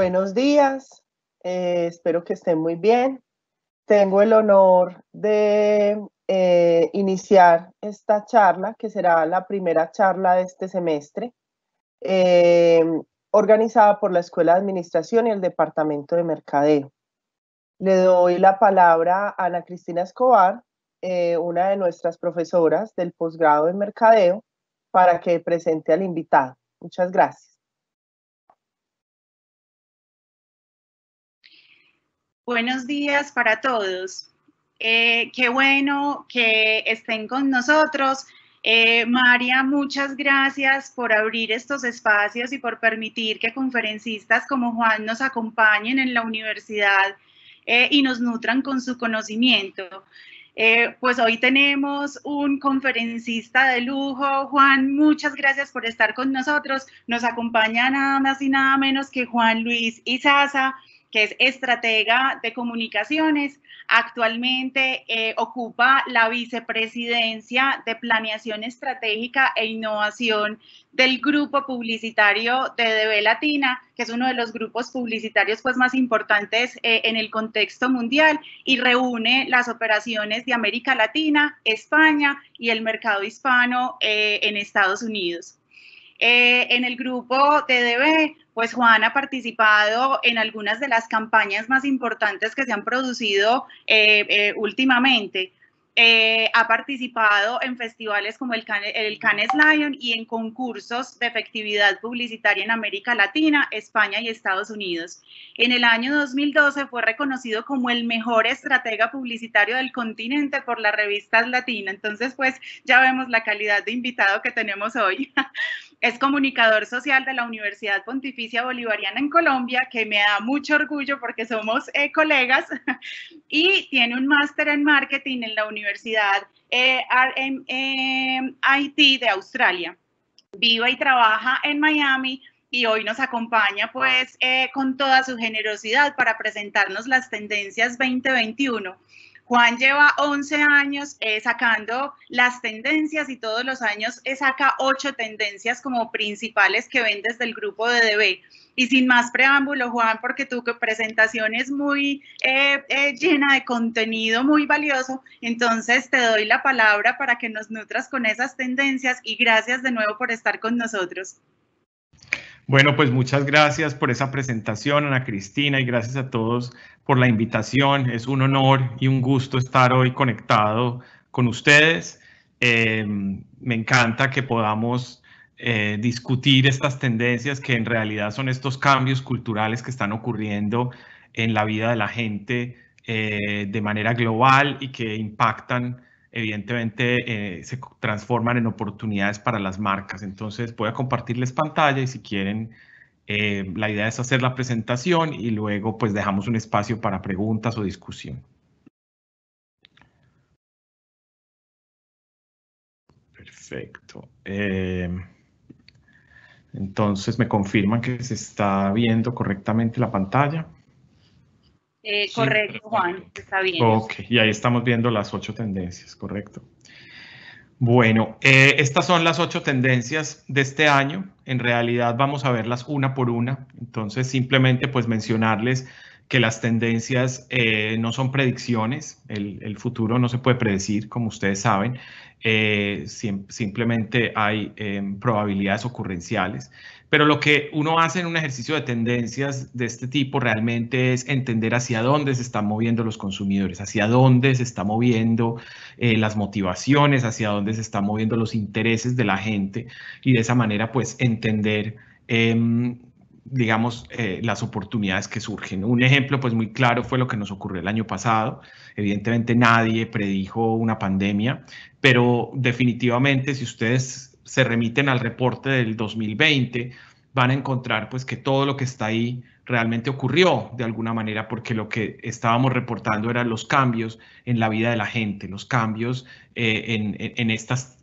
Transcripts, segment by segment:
Buenos días, espero que estén muy bien. Tengo el honor de iniciar esta charla, que será la primera charla de este semestre, eh, organizada por la Escuela de Administración y el Departamento de Mercadeo. Le doy la palabra a Ana Cristina Escobar, una de nuestras profesoras del posgrado en Mercadeo, para que presente al invitado. Muchas gracias. Buenos días para todos. Qué bueno que estén con nosotros. María, muchas gracias por abrir estos espacios y por permitir que conferencistas como Juan nos acompañen en la universidad y nos nutran con su conocimiento. Pues hoy tenemos un conferencista de lujo. Juan, muchas gracias por estar con nosotros. Nos acompaña nada más y nada menos que Juan Luis Izaza, que es estratega de comunicaciones. Actualmente ocupa la vicepresidencia de Planeación Estratégica e Innovación del grupo publicitario de DB Latina, que es uno de los grupos publicitarios pues, más importantes en el contexto mundial y reúne las operaciones de América Latina, España y el mercado hispano en Estados Unidos. En el grupo de DB, pues Juan ha participado en algunas de las campañas más importantes que se han producido últimamente. Ha participado en festivales como el Cannes Lion y en concursos de efectividad publicitaria en América Latina, España y Estados Unidos. En el año 2012 fue reconocido como el mejor estratega publicitario del continente por la revista Latina. Entonces, pues ya vemos la calidad de invitado que tenemos hoy. Es comunicador social de la Universidad Pontificia Bolivariana en Colombia, que me da mucho orgullo porque somos colegas, y tiene un máster en marketing en la Universidad RMIT de Australia. Vive y trabaja en Miami y hoy nos acompaña pues con toda su generosidad para presentarnos las tendencias 2021. Juan lleva 11 años sacando las tendencias y todos los años saca 8 tendencias como principales que ven desde el grupo de DB. Y sin más preámbulo, Juan, porque tu presentación es muy llena de contenido muy valioso, entonces te doy la palabra para que nos nutras con esas tendencias y gracias de nuevo por estar con nosotros. Bueno, pues muchas gracias por esa presentación, Ana Cristina, y gracias a todos por la invitación. Es un honor y un gusto estar hoy conectado con ustedes. Me encanta que podamos discutir estas tendencias que en realidad son estos cambios culturales que están ocurriendo en la vida de la gente de manera global y que impactan evidentemente se transforman en oportunidades para las marcas. Entonces voy a compartirles pantalla y si quieren, la idea es hacer la presentación y luego pues dejamos un espacio para preguntas o discusión. Perfecto. Entonces me confirman que se está viendo correctamente la pantalla. Correcto, Juan, está bien. Ok, y ahí estamos viendo las 8 tendencias, correcto. Bueno, estas son las 8 tendencias de este año. En realidad vamos a verlas una por una. Entonces simplemente pues mencionarles que las tendencias no son predicciones. El futuro no se puede predecir, como ustedes saben. Simplemente hay probabilidades ocurrenciales. Pero lo que uno hace en un ejercicio de tendencias de este tipo realmente es entender hacia dónde se están moviendo los consumidores, hacia dónde se están moviendo las motivaciones, hacia dónde se están moviendo los intereses de la gente y de esa manera pues entender digamos, las oportunidades que surgen. Un ejemplo pues muy claro fue lo que nos ocurrió el año pasado. Evidentemente nadie predijo una pandemia, pero definitivamente si ustedes se remiten al reporte del 2020, van a encontrar pues que todo lo que está ahí realmente ocurrió de alguna manera, porque lo que estábamos reportando eran los cambios en la vida de la gente, los cambios en estas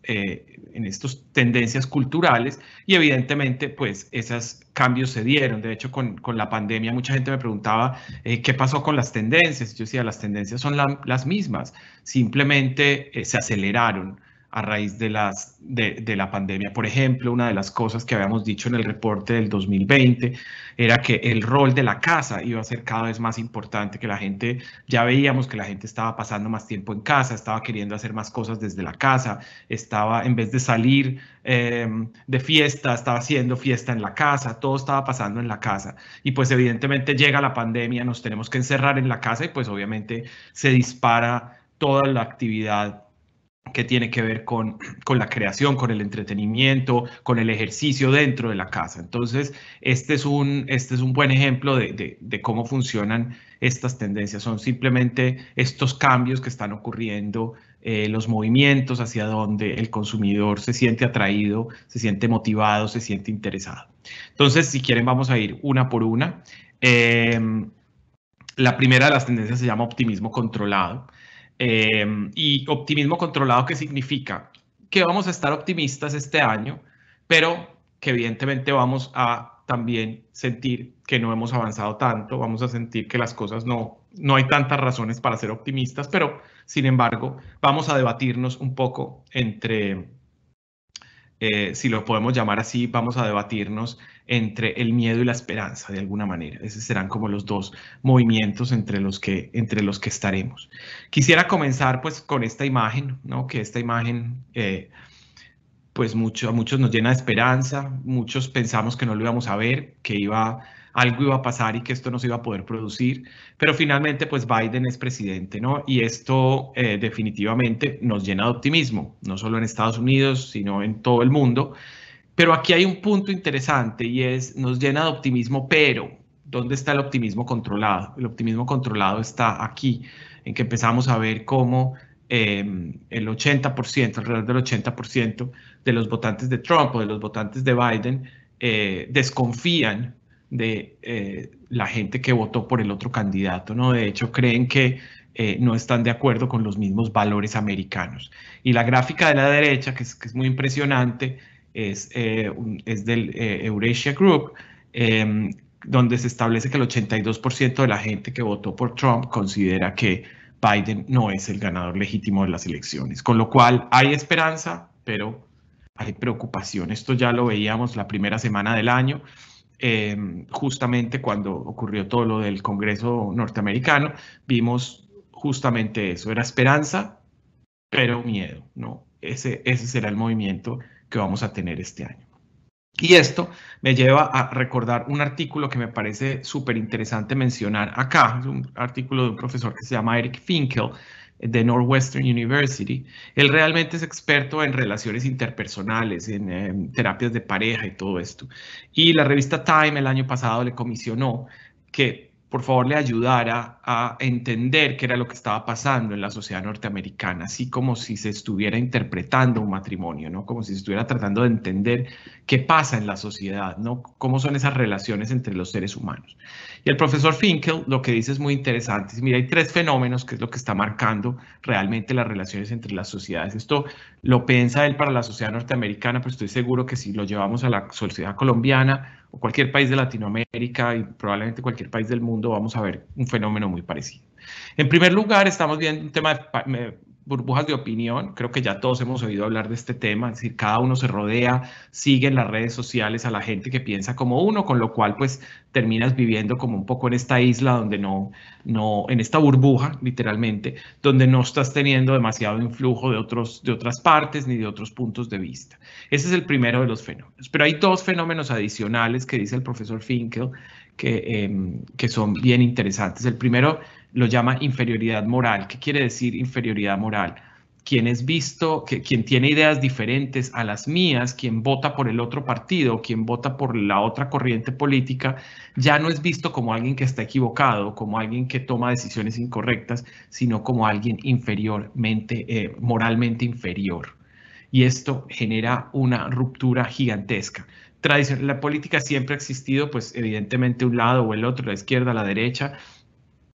tendencias culturales y evidentemente pues esos cambios se dieron. De hecho con la pandemia mucha gente me preguntaba ¿qué pasó con las tendencias? Yo decía, las tendencias son las mismas, simplemente se aceleraron a raíz de la pandemia. Por ejemplo, una de las cosas que habíamos dicho en el reporte del 2020 era que el rol de la casa iba a ser cada vez más importante, que la gente, ya veíamos que la gente estaba pasando más tiempo en casa, estaba queriendo hacer más cosas desde la casa, estaba, en vez de salir de fiesta, estaba haciendo fiesta en la casa, todo estaba pasando en la casa. Y pues evidentemente llega la pandemia, nos tenemos que encerrar en la casa y pues obviamente se dispara toda la actividad que tiene que ver con la creación, con el entretenimiento, con el ejercicio dentro de la casa. Entonces, este es un buen ejemplo de cómo funcionan estas tendencias. Son simplemente estos cambios que están ocurriendo, los movimientos hacia donde el consumidor se siente atraído, se siente motivado, se siente interesado. Entonces, si quieren, vamos a ir una por una. La primera de las tendencias se llama optimismo controlado. Y optimismo controlado, ¿qué significa? Que vamos a estar optimistas este año, pero que evidentemente vamos a también sentir que no hemos avanzado tanto, vamos a sentir que las cosas no hay tantas razones para ser optimistas, pero sin embargo vamos a debatirnos un poco entre, si lo podemos llamar así, vamos a debatirnos entre el miedo y la esperanza, de alguna manera. Esos serán como los dos movimientos entre los que estaremos. Quisiera comenzar pues con esta imagen, ¿no? Que esta imagen pues a muchos nos llena de esperanza, muchos pensamos que no lo íbamos a ver, que algo iba a pasar y que esto no se iba a poder producir, pero finalmente pues Biden es presidente, ¿no? Y esto definitivamente nos llena de optimismo, no solo en Estados Unidos, sino en todo el mundo. Pero aquí hay un punto interesante y nos llena de optimismo, pero ¿dónde está el optimismo controlado? El optimismo controlado está aquí, en que empezamos a ver cómo el 80%, alrededor del 80% de los votantes de Trump o de los votantes de Biden desconfían de la gente que votó por el otro candidato, ¿no? De hecho, creen que no están de acuerdo con los mismos valores americanos. Y la gráfica de la derecha, que es muy impresionante, es del Eurasia Group, donde se establece que el 82% de la gente que votó por Trump considera que Biden no es el ganador legítimo de las elecciones. Con lo cual hay esperanza, pero hay preocupación. Esto ya lo veíamos la primera semana del año, justamente cuando ocurrió todo lo del Congreso norteamericano, vimos justamente eso. Era esperanza, pero miedo, ¿no? Ese será el movimiento que vamos a tener este año. Y esto me lleva a recordar un artículo que me parece súper interesante mencionar acá. Es un artículo de un profesor que se llama Eric Finkel, de Northwestern University. Él realmente es experto en relaciones interpersonales, en terapias de pareja y todo esto. Y la revista Time el año pasado le comisionó que por favor le ayudara a entender qué era lo que estaba pasando en la sociedad norteamericana, así como si se estuviera interpretando un matrimonio, ¿no? Como si se estuviera tratando de entender qué pasa en la sociedad, ¿no? Cómo son esas relaciones entre los seres humanos. Y el profesor Finkel lo que dice es muy interesante. Mira, hay tres fenómenos que es lo que está marcando realmente las relaciones entre las sociedades. Esto lo piensa él para la sociedad norteamericana, pero estoy seguro que si lo llevamos a la sociedad colombiana o cualquier país de Latinoamérica y probablemente cualquier país del mundo, vamos a ver un fenómeno muy parecido. En primer lugar, estamos viendo un tema de burbujas de opinión. Creo que ya todos hemos oído hablar de este tema, es decir, cada uno se rodea, sigue en las redes sociales a la gente que piensa como uno, con lo cual pues terminas viviendo como un poco en esta isla donde en esta burbuja, literalmente, donde no estás teniendo demasiado influjo de otras partes ni de otros puntos de vista. Ese es el primero de los fenómenos. Pero hay dos fenómenos adicionales que dice el profesor Finkel que son bien interesantes. El primero lo llama inferioridad moral. ¿Qué quiere decir inferioridad moral? Quien tiene ideas diferentes a las mías, quien vota por el otro partido, quien vota por la otra corriente política, ya no es visto como alguien que está equivocado, como alguien que toma decisiones incorrectas, sino como alguien moralmente inferior. Y esto genera una ruptura gigantesca. La política siempre ha existido, pues evidentemente un lado o el otro, la izquierda, la derecha.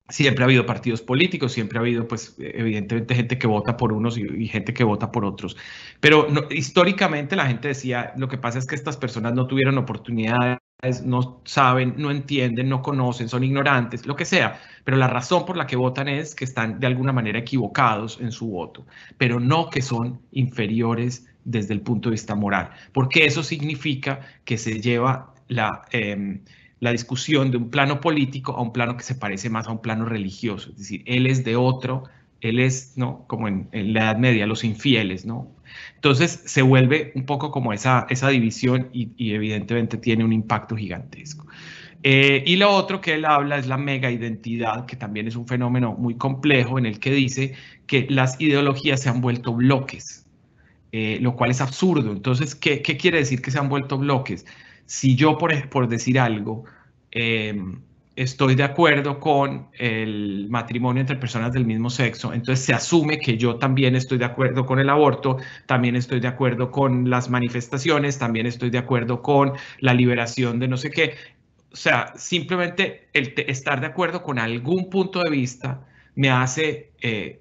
Siempre ha habido partidos políticos, siempre ha habido, pues, evidentemente gente que vota por unos y gente que vota por otros. Pero históricamente la gente decía, lo que pasa es que estas personas no tuvieron oportunidades, no saben, no entienden, no conocen, son ignorantes, lo que sea, pero la razón por la que votan es que están de alguna manera equivocados en su voto, pero no que son inferiores desde el punto de vista moral, porque eso significa que se lleva la discusión de un plano político a un plano que se parece más a un plano religioso, es decir, él es de otro, él es, ¿no? Como en la Edad Media, los infieles, ¿no? Entonces se vuelve un poco como esa división y evidentemente tiene un impacto gigantesco. Y lo otro que él habla es la mega identidad, que también es un fenómeno muy complejo en el que dice que las ideologías se han vuelto bloques, lo cual es absurdo. Entonces, ¿qué quiere decir que se han vuelto bloques? Si yo, por decir algo, estoy de acuerdo con el matrimonio entre personas del mismo sexo, entonces se asume que yo también estoy de acuerdo con el aborto, también estoy de acuerdo con las manifestaciones, también estoy de acuerdo con la liberación de no sé qué. O sea, simplemente el estar de acuerdo con algún punto de vista me hace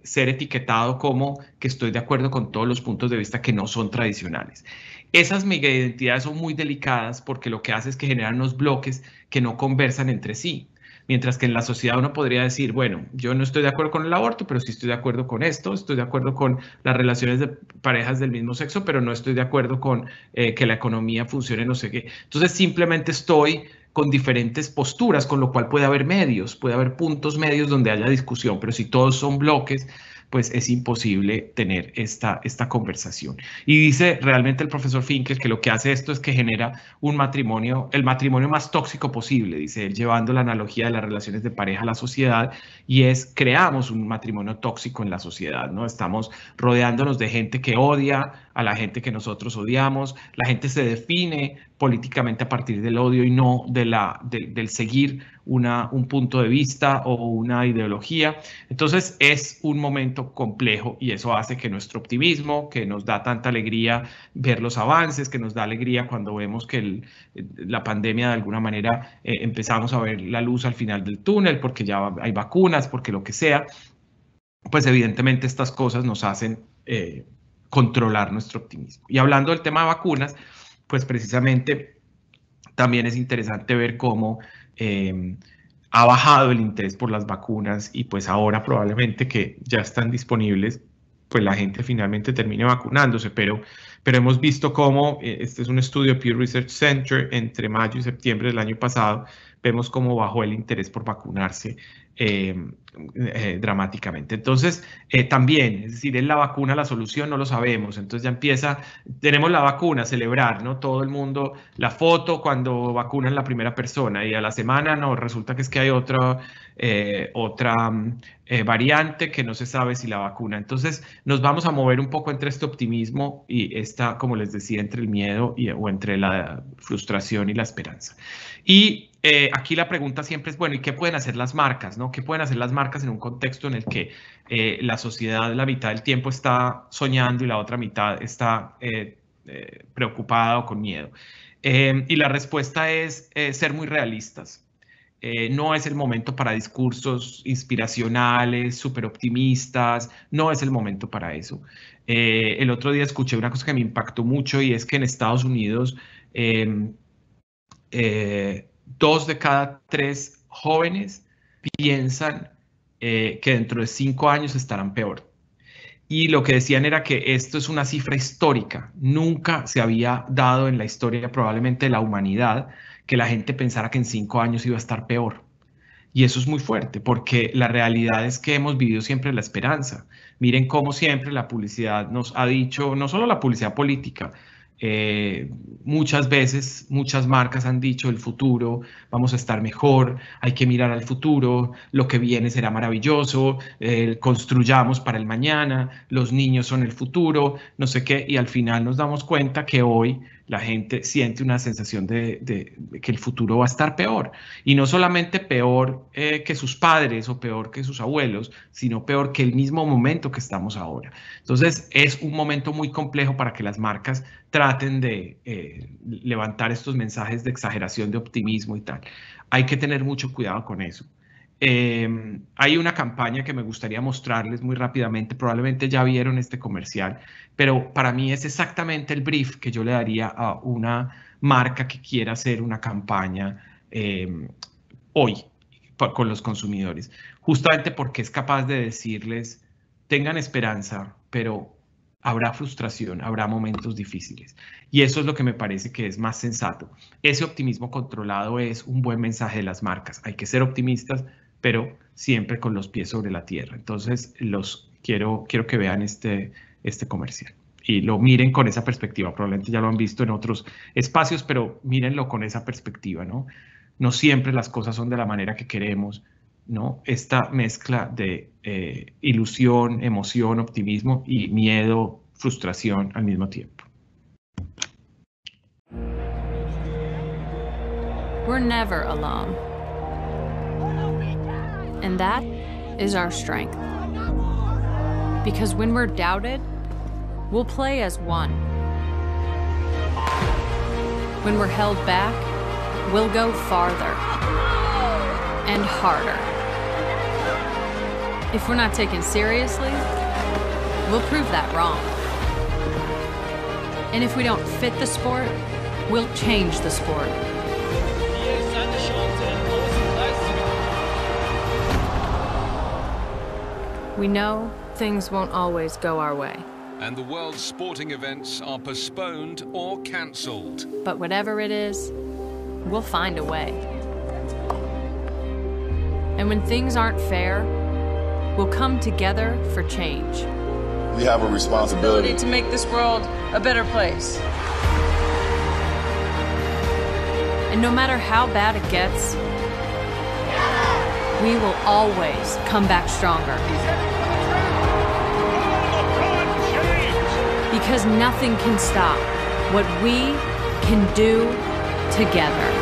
ser etiquetado como que estoy de acuerdo con todos los puntos de vista que no son tradicionales. Esas megaidentidades son muy delicadas porque lo que hace es que generan unos bloques que no conversan entre sí. Mientras que en la sociedad uno podría decir, bueno, yo no estoy de acuerdo con el aborto, pero sí estoy de acuerdo con esto, estoy de acuerdo con las relaciones de parejas del mismo sexo, pero no estoy de acuerdo con que la economía funcione no sé qué. Entonces simplemente estoy con diferentes posturas, con lo cual puede haber medios, puede haber puntos medios donde haya discusión, pero si todos son bloques, pues es imposible tener esta conversación. Y dice realmente el profesor Finkel que lo que hace esto es que genera un matrimonio, el matrimonio más tóxico posible, dice él, llevando la analogía de las relaciones de pareja a la sociedad, y es creamos un matrimonio tóxico en la sociedad, ¿no? Estamos rodeándonos de gente que odia a la gente que nosotros odiamos, la gente se define políticamente a partir del odio y no del seguir un punto de vista o una ideología. Entonces es un momento complejo y eso hace que nuestro optimismo, que nos da tanta alegría ver los avances, que nos da alegría cuando vemos que la pandemia de alguna manera empezamos a ver la luz al final del túnel porque ya hay vacunas, porque lo que sea, pues evidentemente estas cosas nos hacen controlar nuestro optimismo. Y hablando del tema de vacunas, pues precisamente también es interesante ver cómo ha bajado el interés por las vacunas y pues ahora probablemente que ya están disponibles, pues la gente finalmente termine vacunándose, pero hemos visto cómo, este es un estudio de Pew Research Center, entre mayo y septiembre del año pasado, vemos cómo bajó el interés por vacunarse dramáticamente. Entonces, también, es decir, ¿es la vacuna la solución? No lo sabemos. Entonces ya empieza, tenemos la vacuna, celebrar, ¿no? Todo el mundo, la foto cuando vacunan la primera persona y a la semana no, resulta que es que hay otra variante que no se sabe si la vacuna. Entonces nos vamos a mover un poco entre este optimismo y esta, como les decía, entre el miedo o entre la frustración y la esperanza. Y aquí la pregunta siempre es, bueno, ¿y qué pueden hacer las marcas, no? ¿Qué pueden hacer las marcas en un contexto en el que la sociedad la mitad del tiempo está soñando y la otra mitad está preocupada o con miedo? Y la respuesta es ser muy realistas. No es el momento para discursos inspiracionales, súper optimistas, no es el momento para eso. El otro día escuché una cosa que me impactó mucho y es que en Estados Unidos 2 de cada 3 jóvenes piensan que dentro de 5 años estarán peor. Y lo que decían era que esto es una cifra histórica. Nunca se había dado en la historia probablemente de la humanidad que la gente pensara que en 5 años iba a estar peor. Y eso es muy fuerte porque la realidad es que hemos vivido siempre la esperanza. Miren cómo siempre la publicidad nos ha dicho, no solo la publicidad política, muchas veces, muchas marcas han dicho el futuro, vamos a estar mejor, hay que mirar al futuro, lo que viene será maravilloso, construyamos para el mañana, los niños son el futuro, no sé qué, y al final nos damos cuenta que hoy la gente siente una sensación de que el futuro va a estar peor. Y no solamente peor que sus padres o peor que sus abuelos, sino peor que el mismo momento que estamos ahora. Entonces, es un momento muy complejo para que las marcas traten de levantar estos mensajes de exageración, de optimismo y tal. Hay que tener mucho cuidado con eso. Hay una campaña que me gustaría mostrarles muy rápidamente, probablemente ya vieron este comercial, pero para mí es exactamente el brief que yo le daría a una marca que quiera hacer una campaña hoy con los consumidores, justamente porque es capaz de decirles, tengan esperanza, pero habrá frustración, habrá momentos difíciles. Y eso es lo que me parece que es más sensato. Ese optimismo controlado es un buen mensaje de las marcas. Hay que ser optimistas, pero siempre con los pies sobre la tierra. Entonces, quiero que vean este comercial y lo miren con esa perspectiva. Probablemente ya lo han visto en otros espacios, pero mírenlo con esa perspectiva, ¿no? No siempre las cosas son de la manera que queremos, ¿no? Esta mezcla de ilusión, emoción, optimismo y miedo, frustración al mismo tiempo. We're never alone. And that is our strength. Because when we're doubted, we'll play as one. When we're held back, we'll go farther and harder. If we're not taken seriously, we'll prove that wrong. And if we don't fit the sport, we'll change the sport. We know things won't always go our way. And the world's sporting events are postponed or cancelled. But whatever it is, we'll find a way. And when things aren't fair, we'll come together for change. We have a responsibility to make this world a better place. And no matter how bad it gets, we will always come back stronger. Because nothing can stop what we can do together.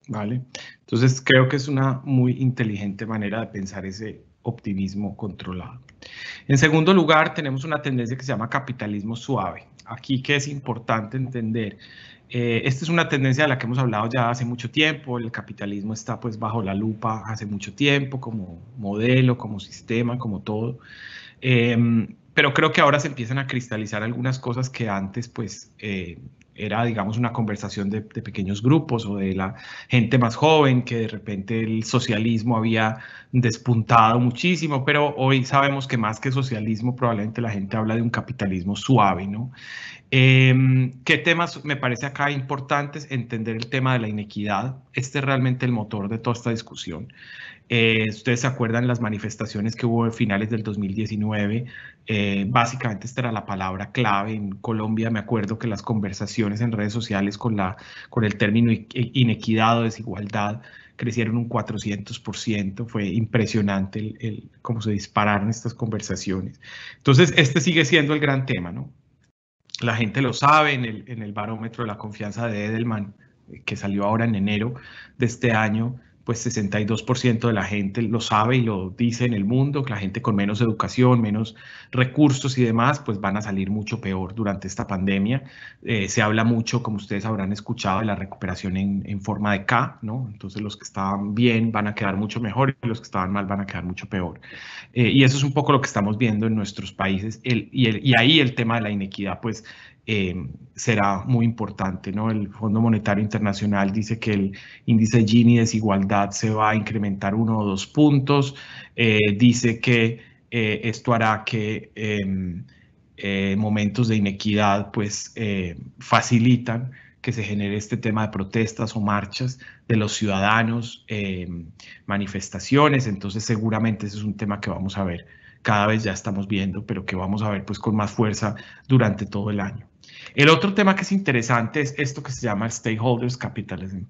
¿Vale? Entonces creo que es una muy inteligente manera de pensar ese optimismo controlado. En segundo lugar, tenemos una tendencia que se llama capitalismo suave. Aquí que es importante entender, esta es una tendencia de la que hemos hablado ya hace mucho tiempo. El capitalismo está pues bajo la lupa hace mucho tiempo como modelo, como sistema, como todo. Pero creo que ahora se empiezan a cristalizar algunas cosas que antes pues era, digamos, una conversación de pequeños grupos o de la gente más joven, que de repente el socialismo había despuntado muchísimo, pero hoy sabemos que más que socialismo probablemente la gente habla de un capitalismo suave, ¿no? ¿Qué temas me parece acá importantes? Entender el tema de la inequidad. Este es realmente el motor de toda esta discusión. Ustedes se acuerdan las manifestaciones que hubo a finales del 2019, básicamente esta era la palabra clave. En Colombia me acuerdo que las conversaciones en redes sociales con el término inequidad o desigualdad crecieron un 400%, fue impresionante cómo se dispararon estas conversaciones. Entonces este sigue siendo el gran tema, ¿no? La gente lo sabe en el barómetro de la confianza de Edelman, que salió ahora en enero de este año, pues 62% de la gente lo sabe y lo dice en el mundo, que la gente con menos educación, menos recursos y demás, pues van a salir mucho peor durante esta pandemia. Se habla mucho, como ustedes habrán escuchado, de la recuperación en forma de K, ¿no? Entonces los que estaban bien van a quedar mucho mejor y los que estaban mal van a quedar mucho peor. Y eso es un poco lo que estamos viendo en nuestros países. Y ahí el tema de la inequidad, pues, será muy importante, ¿no? El Fondo Monetario Internacional dice que el índice Gini de desigualdad se va a incrementar 1 o 2 puntos. Dice que esto hará que momentos de inequidad pues facilitan que se genere este tema de protestas o marchas de los ciudadanos, manifestaciones. Entonces seguramente ese es un tema que vamos a ver, cada vez ya estamos viendo, pero que vamos a ver pues con más fuerza durante todo el año. El otro tema que es interesante es esto que se llama Stakeholders Capitalism,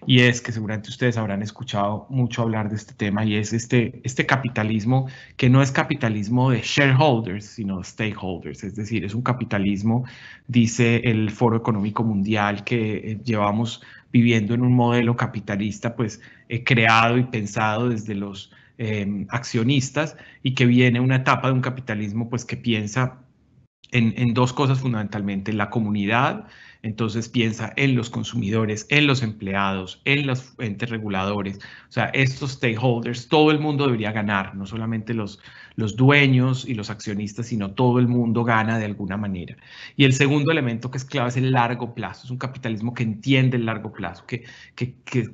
y es que seguramente ustedes habrán escuchado mucho hablar de este tema, y es este capitalismo que no es capitalismo de shareholders, sino de stakeholders, es decir, es un capitalismo, dice el Foro Económico Mundial, que llevamos viviendo en un modelo capitalista pues creado y pensado desde los accionistas, y que viene una etapa de un capitalismo pues que piensa en dos cosas fundamentalmente: la comunidad. Entonces piensa en los consumidores, en los empleados, en los entes reguladores, o sea, estos stakeholders. Todo el mundo debería ganar, no solamente los dueños y los accionistas, sino todo el mundo gana de alguna manera. Y el segundo elemento que es clave es el largo plazo. Es un capitalismo que entiende el largo plazo, que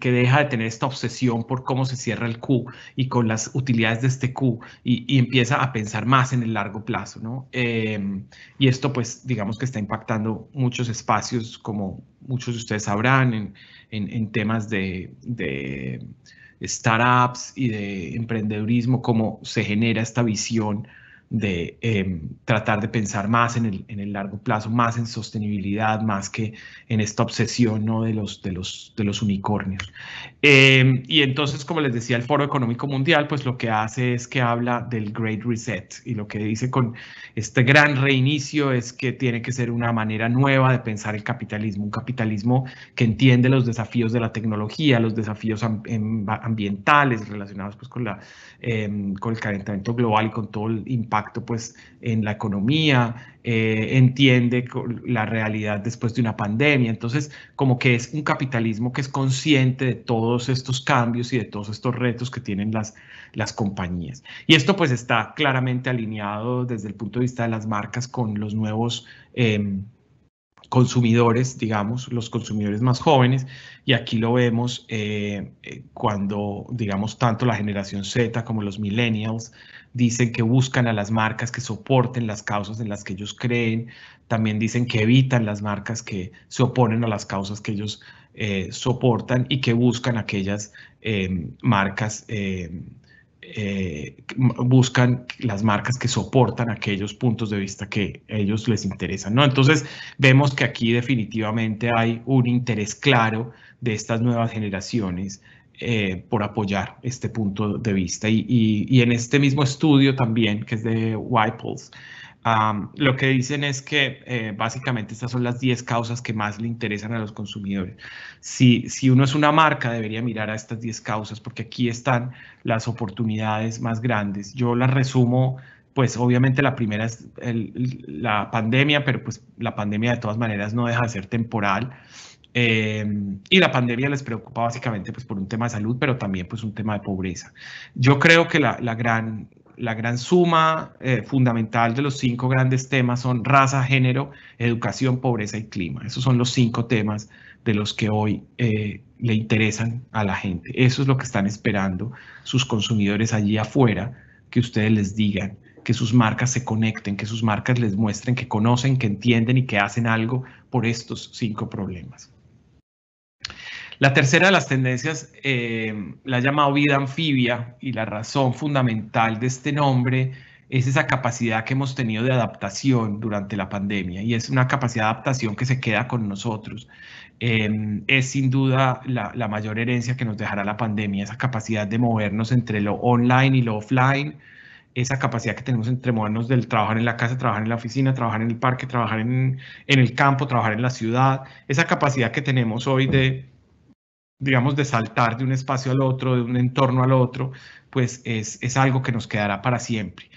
deja de tener esta obsesión por cómo se cierra el Q y con las utilidades de este Q, y empieza a pensar más en el largo plazo, ¿no? Y esto, pues, digamos que está impactando muchos espacios, como muchos de ustedes sabrán, en temas de startups y de emprendedurismo, cómo se genera esta visión de tratar de pensar más en el largo plazo, más en sostenibilidad, más que en esta obsesión, ¿no?, de los unicornios. Y entonces, como les decía, el Foro Económico Mundial, pues lo que hace es que habla del Great Reset, y lo que dice con este gran reinicio es que tiene que ser una manera nueva de pensar el capitalismo, un capitalismo que entiende los desafíos de la tecnología, los desafíos ambientales relacionados, pues, con el calentamiento global y con todo el impacto, pues, en la economía, entiende la realidad después de una pandemia. Entonces, como que es un capitalismo que es consciente de todos estos cambios y de todos estos retos que tienen las compañías. Y esto, pues, está claramente alineado desde el punto de vista de las marcas con los nuevos consumidores, digamos, los consumidores más jóvenes, y aquí lo vemos cuando, digamos, tanto la generación Z como los millennials dicen que buscan a las marcas que soporten las causas en las que ellos creen. También dicen que evitan las marcas que se oponen a las causas que ellos soportan, y que buscan aquellas marcas buscan las marcas que soportan aquellos puntos de vista que a ellos les interesan, ¿no? Entonces, vemos que aquí definitivamente hay un interés claro de estas nuevas generaciones por apoyar este punto de vista. Y en este mismo estudio también, que es de Whitepulse, lo que dicen es que básicamente estas son las 10 causas que más le interesan a los consumidores. Si uno es una marca, debería mirar a estas 10 causas, porque aquí están las oportunidades más grandes. Yo las resumo, pues obviamente la primera es la pandemia, pero pues la pandemia de todas maneras no deja de ser temporal. Y la pandemia les preocupa básicamente, pues, por un tema de salud, pero también, pues, un tema de pobreza. Yo creo que la gran suma fundamental de los 5 grandes temas son raza, género, educación, pobreza y clima. Esos son los 5 temas de los que hoy le interesan a la gente. Eso es lo que están esperando sus consumidores allí afuera, que ustedes les digan, que sus marcas se conecten, que sus marcas les muestren que conocen, que entienden y que hacen algo por estos 5 problemas. La tercera de las tendencias la he llamado vida anfibia, y la razón fundamental de este nombre es esa capacidad que hemos tenido de adaptación durante la pandemia, y es una capacidad de adaptación que se queda con nosotros. Es sin duda la mayor herencia que nos dejará la pandemia, esa capacidad de movernos entre lo online y lo offline, esa capacidad que tenemos entre movernos del trabajar en la casa, trabajar en la oficina, trabajar en el parque, trabajar en el campo, trabajar en la ciudad, esa capacidad que tenemos hoy de, digamos, de saltar de un espacio al otro, de un entorno al otro, pues es algo que nos quedará para siempre.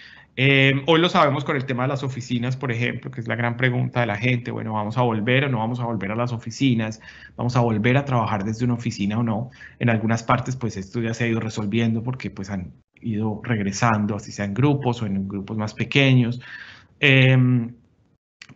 Hoy lo sabemos con el tema de las oficinas, por ejemplo, que es la gran pregunta de la gente. Bueno, ¿vamos a volver o no vamos a volver a las oficinas? ¿Vamos a volver a trabajar desde una oficina o no? En algunas partes, pues esto ya se ha ido resolviendo, porque pues han ido regresando, así sea en grupos o en grupos más pequeños.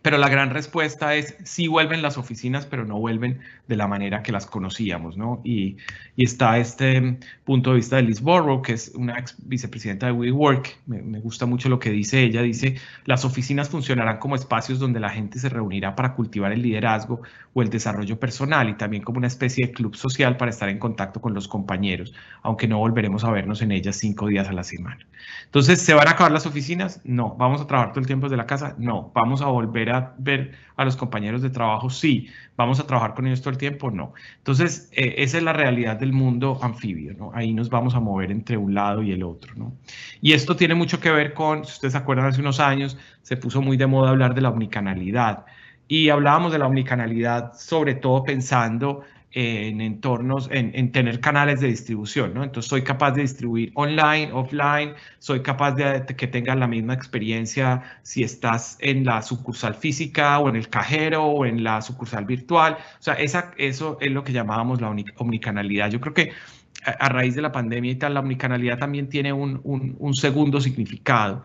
Pero la gran respuesta es sí vuelven las oficinas, pero no vuelven de la manera que las conocíamos, ¿no? Y está este punto de vista de Liz Bourbeau, que es una ex vicepresidenta de WeWork. Me gusta mucho lo que dice ella. Dice, las oficinas funcionarán como espacios donde la gente se reunirá para cultivar el liderazgo o el desarrollo personal, y también como una especie de club social para estar en contacto con los compañeros, aunque no volveremos a vernos en ellas 5 días a la semana. Entonces, ¿se van a acabar las oficinas? No. ¿Vamos a trabajar todo el tiempo desde la casa? No. ¿Vamos a volver a ver a los compañeros de trabajo? Sí. ¿Vamos a trabajar con ellos todo el tiempo? No. Entonces, esa es la realidad del mundo anfibio, ¿no? Ahí nos vamos a mover entre un lado y el otro, ¿no? Y esto tiene mucho que ver con, si ustedes se acuerdan, hace unos años se puso muy de moda hablar de la omnicanalidad, y hablábamos de la omnicanalidad sobre todo pensando en entornos, en tener canales de distribución, ¿no? Entonces soy capaz de distribuir online, offline, soy capaz de que tengas la misma experiencia si estás en la sucursal física o en el cajero o en la sucursal virtual. O sea, eso es lo que llamábamos la omnicanalidad. Yo creo que a raíz de la pandemia y tal, la omnicanalidad también tiene un segundo significado.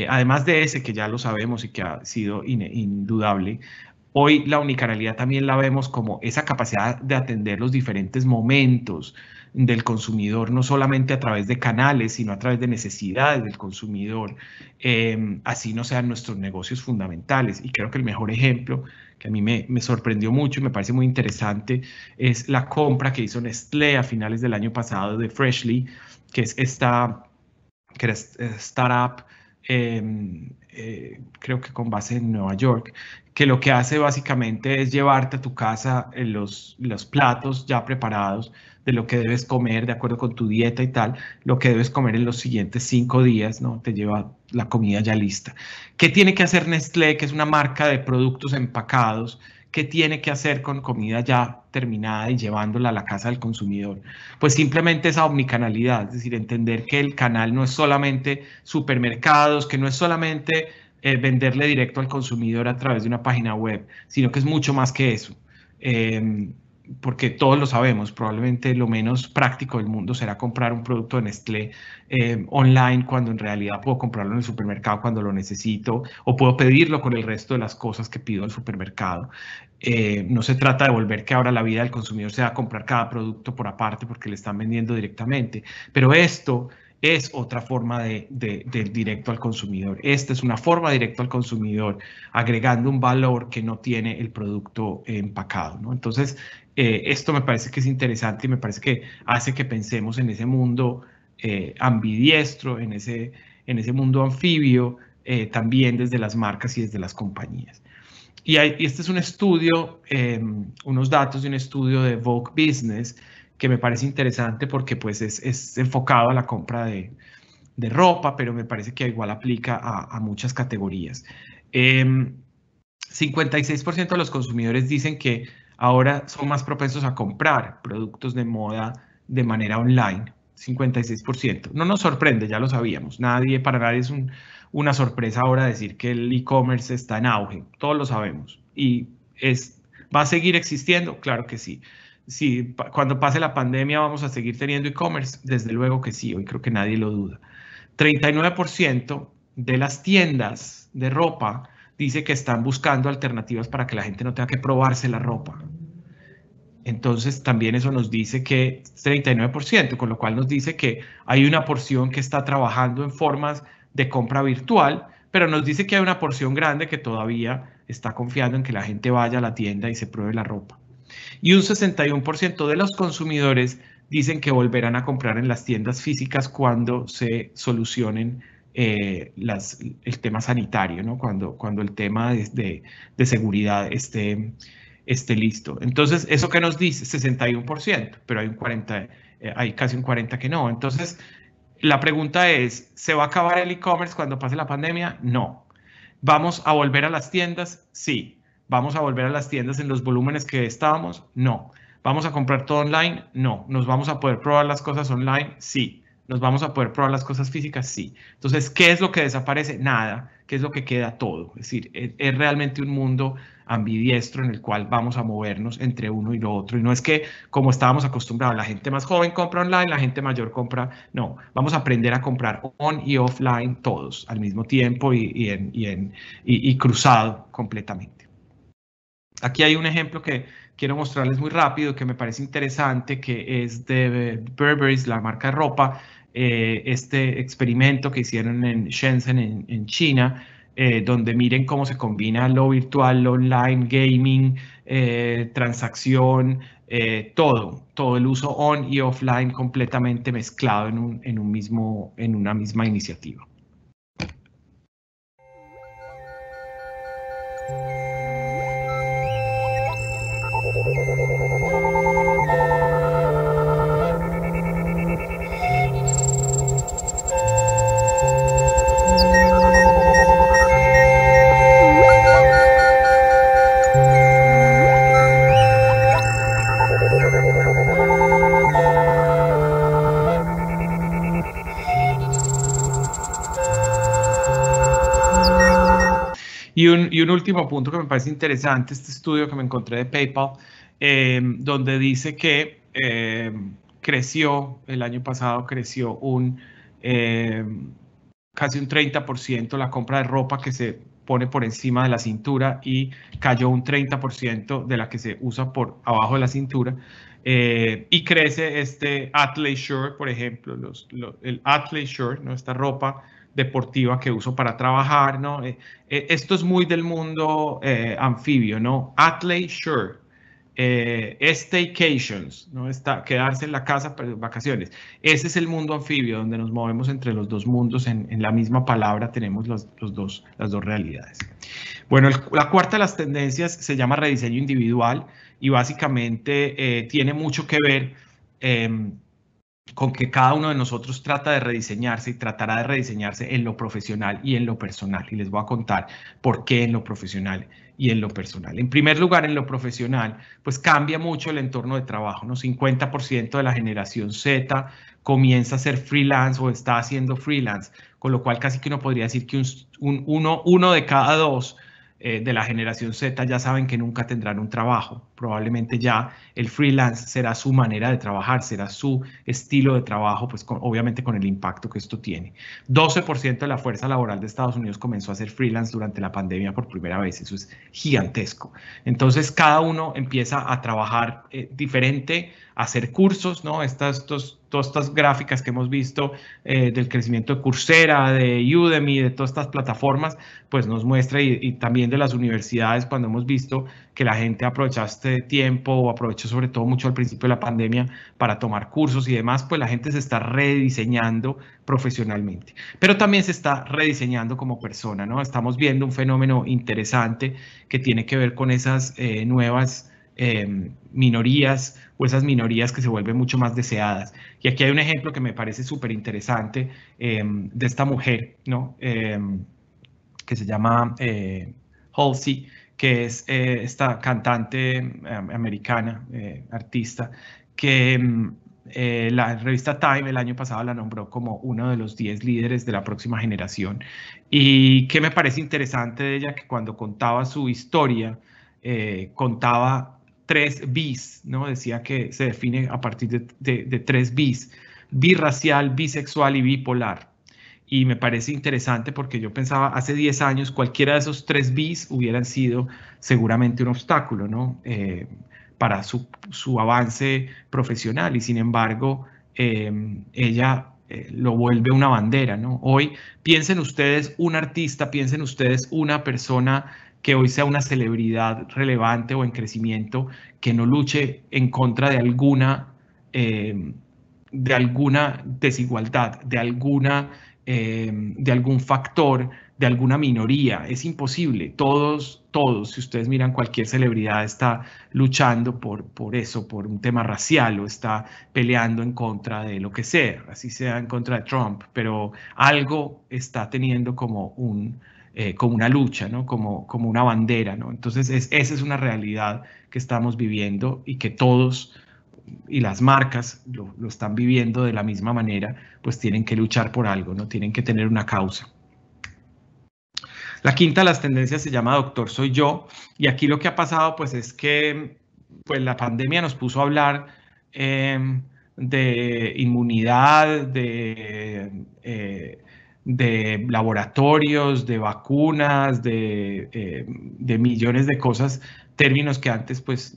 Además de ese que ya lo sabemos y que ha sido indudable, hoy la omnicanalidad también la vemos como esa capacidad de atender los diferentes momentos del consumidor, no solamente a través de canales, sino a través de necesidades del consumidor, así no sean nuestros negocios fundamentales. Y creo que el mejor ejemplo, que a mí me sorprendió mucho y me parece muy interesante, es la compra que hizo Nestlé a finales del año pasado de Freshly, que es esta startup, creo que con base en Nueva York, que lo que hace básicamente es llevarte a tu casa los platos ya preparados de lo que debes comer de acuerdo con tu dieta y tal, lo que debes comer en los siguientes 5 días, ¿no? Te lleva la comida ya lista. ¿Qué tiene que hacer Nestlé, que es una marca de productos empacados? ¿Qué tiene que hacer con comida ya terminada y llevándola a la casa del consumidor? Pues simplemente esa omnicanalidad, es decir, entender que el canal no es solamente supermercados, que no es solamente venderle directo al consumidor a través de una página web, sino que es mucho más que eso. Porque todos lo sabemos, probablemente lo menos práctico del mundo será comprar un producto de Nestlé online cuando en realidad puedo comprarlo en el supermercado cuando lo necesito, o puedo pedirlo con el resto de las cosas que pido en el supermercado. No se trata de volver que ahora la vida del consumidor sea comprar cada producto por aparte porque le están vendiendo directamente, pero esto es otra forma del directo al consumidor. Esta es una forma directa al consumidor, agregando un valor que no tiene el producto empacado, ¿no? Entonces, esto me parece que es interesante y me parece que hace que pensemos en ese mundo ambidiestro, en ese mundo anfibio, también desde las marcas y desde las compañías. Y este es un estudio, unos datos de un estudio de Vogue Business, que me parece interesante porque pues es enfocado a la compra de ropa, pero me parece que igual aplica a muchas categorías. 56% de los consumidores dicen que ahora son más propensos a comprar productos de moda de manera online. 56%. No nos sorprende, ya lo sabíamos. Para nadie es una sorpresa ahora decir que el e-commerce está en auge. Todos lo sabemos. ¿Y va a seguir existiendo? Claro que sí. Sí, cuando pase la pandemia vamos a seguir teniendo e-commerce, desde luego que sí, hoy creo que nadie lo duda. 39% de las tiendas de ropa dice que están buscando alternativas para que la gente no tenga que probarse la ropa. Entonces también eso nos dice que 39%, con lo cual nos dice que hay una porción que está trabajando en formas de compra virtual, pero nos dice que hay una porción grande que todavía está confiando en que la gente vaya a la tienda y se pruebe la ropa. Y un 61% de los consumidores dicen que volverán a comprar en las tiendas físicas cuando se solucionen el tema sanitario, ¿no? Cuando el tema de seguridad esté listo. Entonces, ¿eso qué nos dice? 61%, pero hay casi un 40% que no. Entonces, la pregunta es, ¿se va a acabar el e-commerce cuando pase la pandemia? No. ¿Vamos a volver a las tiendas? Sí. ¿Vamos a volver a las tiendas en los volúmenes que estábamos? No. ¿Vamos a comprar todo online? No. ¿Nos vamos a poder probar las cosas online? Sí. ¿Nos vamos a poder probar las cosas físicas? Sí. Entonces, ¿qué es lo que desaparece? Nada. ¿Qué es lo que queda? Todo. Es decir, es realmente un mundo ambidiestro en el cual vamos a movernos entre uno y lo otro. Y no es que, como estábamos acostumbrados, la gente más joven compra online, la gente mayor compra... No, vamos a aprender a comprar on y offline todos al mismo tiempo y cruzado completamente. Aquí hay un ejemplo que quiero mostrarles muy rápido, que me parece interesante, que es de Burberry, la marca de ropa, este experimento que hicieron en Shenzhen, en China, donde miren cómo se combina lo virtual, lo online, gaming, transacción, todo el uso on y offline completamente mezclado en una misma iniciativa. Y un último punto que me parece interesante, este estudio que me encontré de PayPal, donde dice que creció, el año pasado creció casi un 30% la compra de ropa que se pone por encima de la cintura y cayó un 30% de la que se usa por abajo de la cintura. Y crece este athleisure, por ejemplo, el athleisure, ¿no? Esta ropa deportiva que uso para trabajar, ¿no? Esto es muy del mundo anfibio, ¿no? Athleisure. Staycations, ¿no? Quedarse en la casa para vacaciones. Ese es el mundo anfibio, donde nos movemos entre los dos mundos. En la misma palabra tenemos las dos realidades. Bueno, la cuarta de las tendencias se llama rediseño individual y básicamente tiene mucho que ver con que cada uno de nosotros trata de rediseñarse y tratará de rediseñarse en lo profesional y en lo personal. Y les voy a contar por qué en lo profesional y en lo personal. En primer lugar, en lo profesional, pues cambia mucho el entorno de trabajo, ¿no? 50% de la generación Z comienza a ser freelance o está haciendo freelance, con lo cual casi que uno podría decir que uno de cada dos de la generación Z ya saben que nunca tendrán un trabajo. Probablemente ya el freelance será su manera de trabajar, será su estilo de trabajo, pues obviamente con el impacto que esto tiene. 12% de la fuerza laboral de Estados Unidos comenzó a ser freelance durante la pandemia por primera vez. Eso es gigantesco. Entonces cada uno empieza a trabajar diferente, a hacer cursos, ¿no? Todas estas gráficas que hemos visto del crecimiento de Coursera, de Udemy, de todas estas plataformas, pues nos muestra y también de las universidades cuando hemos visto que la gente aprovechó este tiempo o aprovechó sobre todo mucho al principio de la pandemia para tomar cursos y demás, pues la gente se está rediseñando profesionalmente, pero también se está rediseñando como persona, ¿no? Estamos viendo un fenómeno interesante que tiene que ver con esas nuevas minorías o esas minorías que se vuelven mucho más deseadas. Y aquí hay un ejemplo que me parece súper interesante de esta mujer, ¿no? Que se llama Halsey, que es esta cantante americana, artista, que la revista Time el año pasado la nombró como uno de los 10 líderes de la próxima generación. Y que me parece interesante de ella, que cuando contaba su historia, contaba 3 bis, ¿no? Decía que se define a partir de 3 bis: birracial, bisexual y bipolar. Y me parece interesante porque yo pensaba hace 10 años cualquiera de esos 3 bis hubieran sido seguramente un obstáculo, ¿no? Para su avance profesional, y sin embargo ella lo vuelve una bandera, ¿no? Hoy piensen ustedes un artista, piensen ustedes una persona que hoy sea una celebridad relevante o en crecimiento, que no luche en contra de alguna desigualdad, de algún factor, de alguna minoría. Es imposible. Todos, si ustedes miran cualquier celebridad, está luchando por eso, por un tema racial, o está peleando en contra de lo que sea, así sea en contra de Trump, pero algo está teniendo como una lucha, ¿no? Como una bandera, ¿no? Entonces esa es una realidad que estamos viviendo y que todos y las marcas lo están viviendo de la misma manera, pues tienen que luchar por algo, ¿no? Tienen que tener una causa. La quinta de las tendencias se llama Doctor Soy Yo, y aquí lo que ha pasado pues es que pues la pandemia nos puso a hablar de inmunidad, de laboratorios, de vacunas, de millones de cosas, términos que antes pues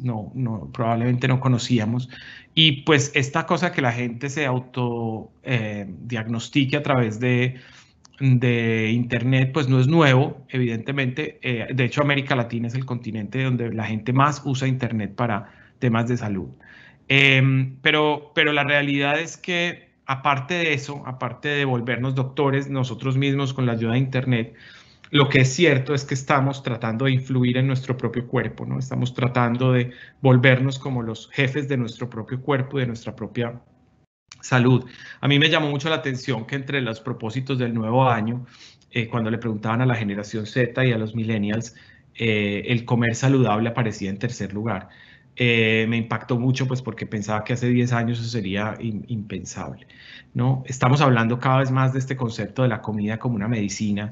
probablemente no conocíamos. Y pues esta cosa que la gente se autodiagnostique a través de Internet pues no es nuevo, evidentemente. De hecho, América Latina es el continente donde la gente más usa Internet para temas de salud. Pero la realidad es que aparte de eso, aparte de volvernos doctores nosotros mismos con la ayuda de Internet, lo que es cierto es que estamos tratando de influir en nuestro propio cuerpo, ¿no? Estamos tratando de volvernos como los jefes de nuestro propio cuerpo y de nuestra propia salud. A mí me llamó mucho la atención que entre los propósitos del nuevo año, cuando le preguntaban a la generación Z y a los millennials, el comer saludable aparecía en tercer lugar. Me impactó mucho, pues porque pensaba que hace 10 años eso sería impensable, ¿no? Estamos hablando cada vez más de este concepto de la comida como una medicina.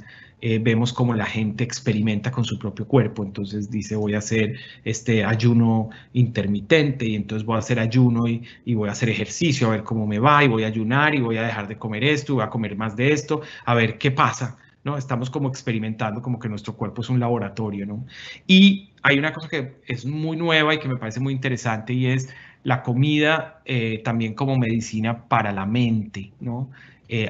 Vemos como la gente experimenta con su propio cuerpo, entonces dice voy a hacer este ayuno intermitente y entonces voy a hacer ayuno y voy a hacer ejercicio a ver cómo me va y voy a ayunar y voy a dejar de comer esto y voy a comer más de esto a ver qué pasa, ¿no? Estamos como experimentando como que nuestro cuerpo es un laboratorio, ¿no? Y hay una cosa que es muy nueva y que me parece muy interesante y es la comida también como medicina para la mente, ¿no?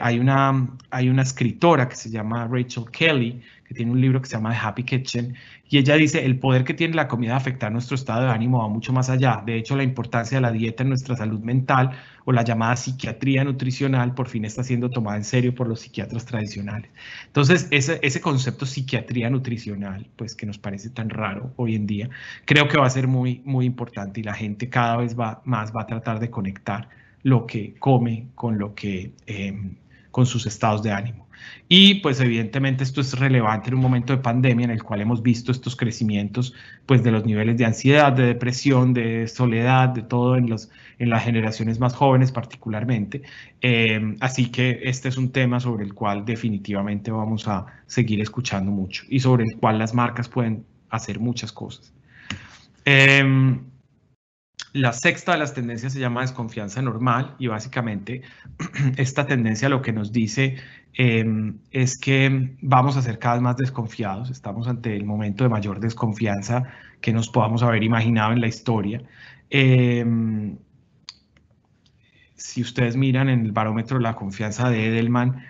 Hay una escritora que se llama Rachel Kelly, que tiene un libro que se llama The Happy Kitchen, y ella dice, el poder que tiene la comida de afectar nuestro estado de ánimo va mucho más allá. De hecho, la importancia de la dieta en nuestra salud mental o la llamada psiquiatría nutricional por fin está siendo tomada en serio por los psiquiatras tradicionales. Entonces, ese concepto psiquiatría nutricional, pues que nos parece tan raro hoy en día, creo que va a ser muy, muy importante y la gente cada vez más va a tratar de conectar lo que come con lo que con sus estados de ánimo. Y pues evidentemente esto es relevante en un momento de pandemia en el cual hemos visto estos crecimientos pues de los niveles de ansiedad, de depresión, de soledad, de todo en las generaciones más jóvenes particularmente. Así que este es un tema sobre el cual definitivamente vamos a seguir escuchando mucho y sobre el cual las marcas pueden hacer muchas cosas. La sexta de las tendencias se llama desconfianza normal y básicamente esta tendencia lo que nos dice es que vamos a ser cada vez más desconfiados, estamos ante el momento de mayor desconfianza que nos podamos haber imaginado en la historia. Si ustedes miran en el barómetro de la confianza de Edelman,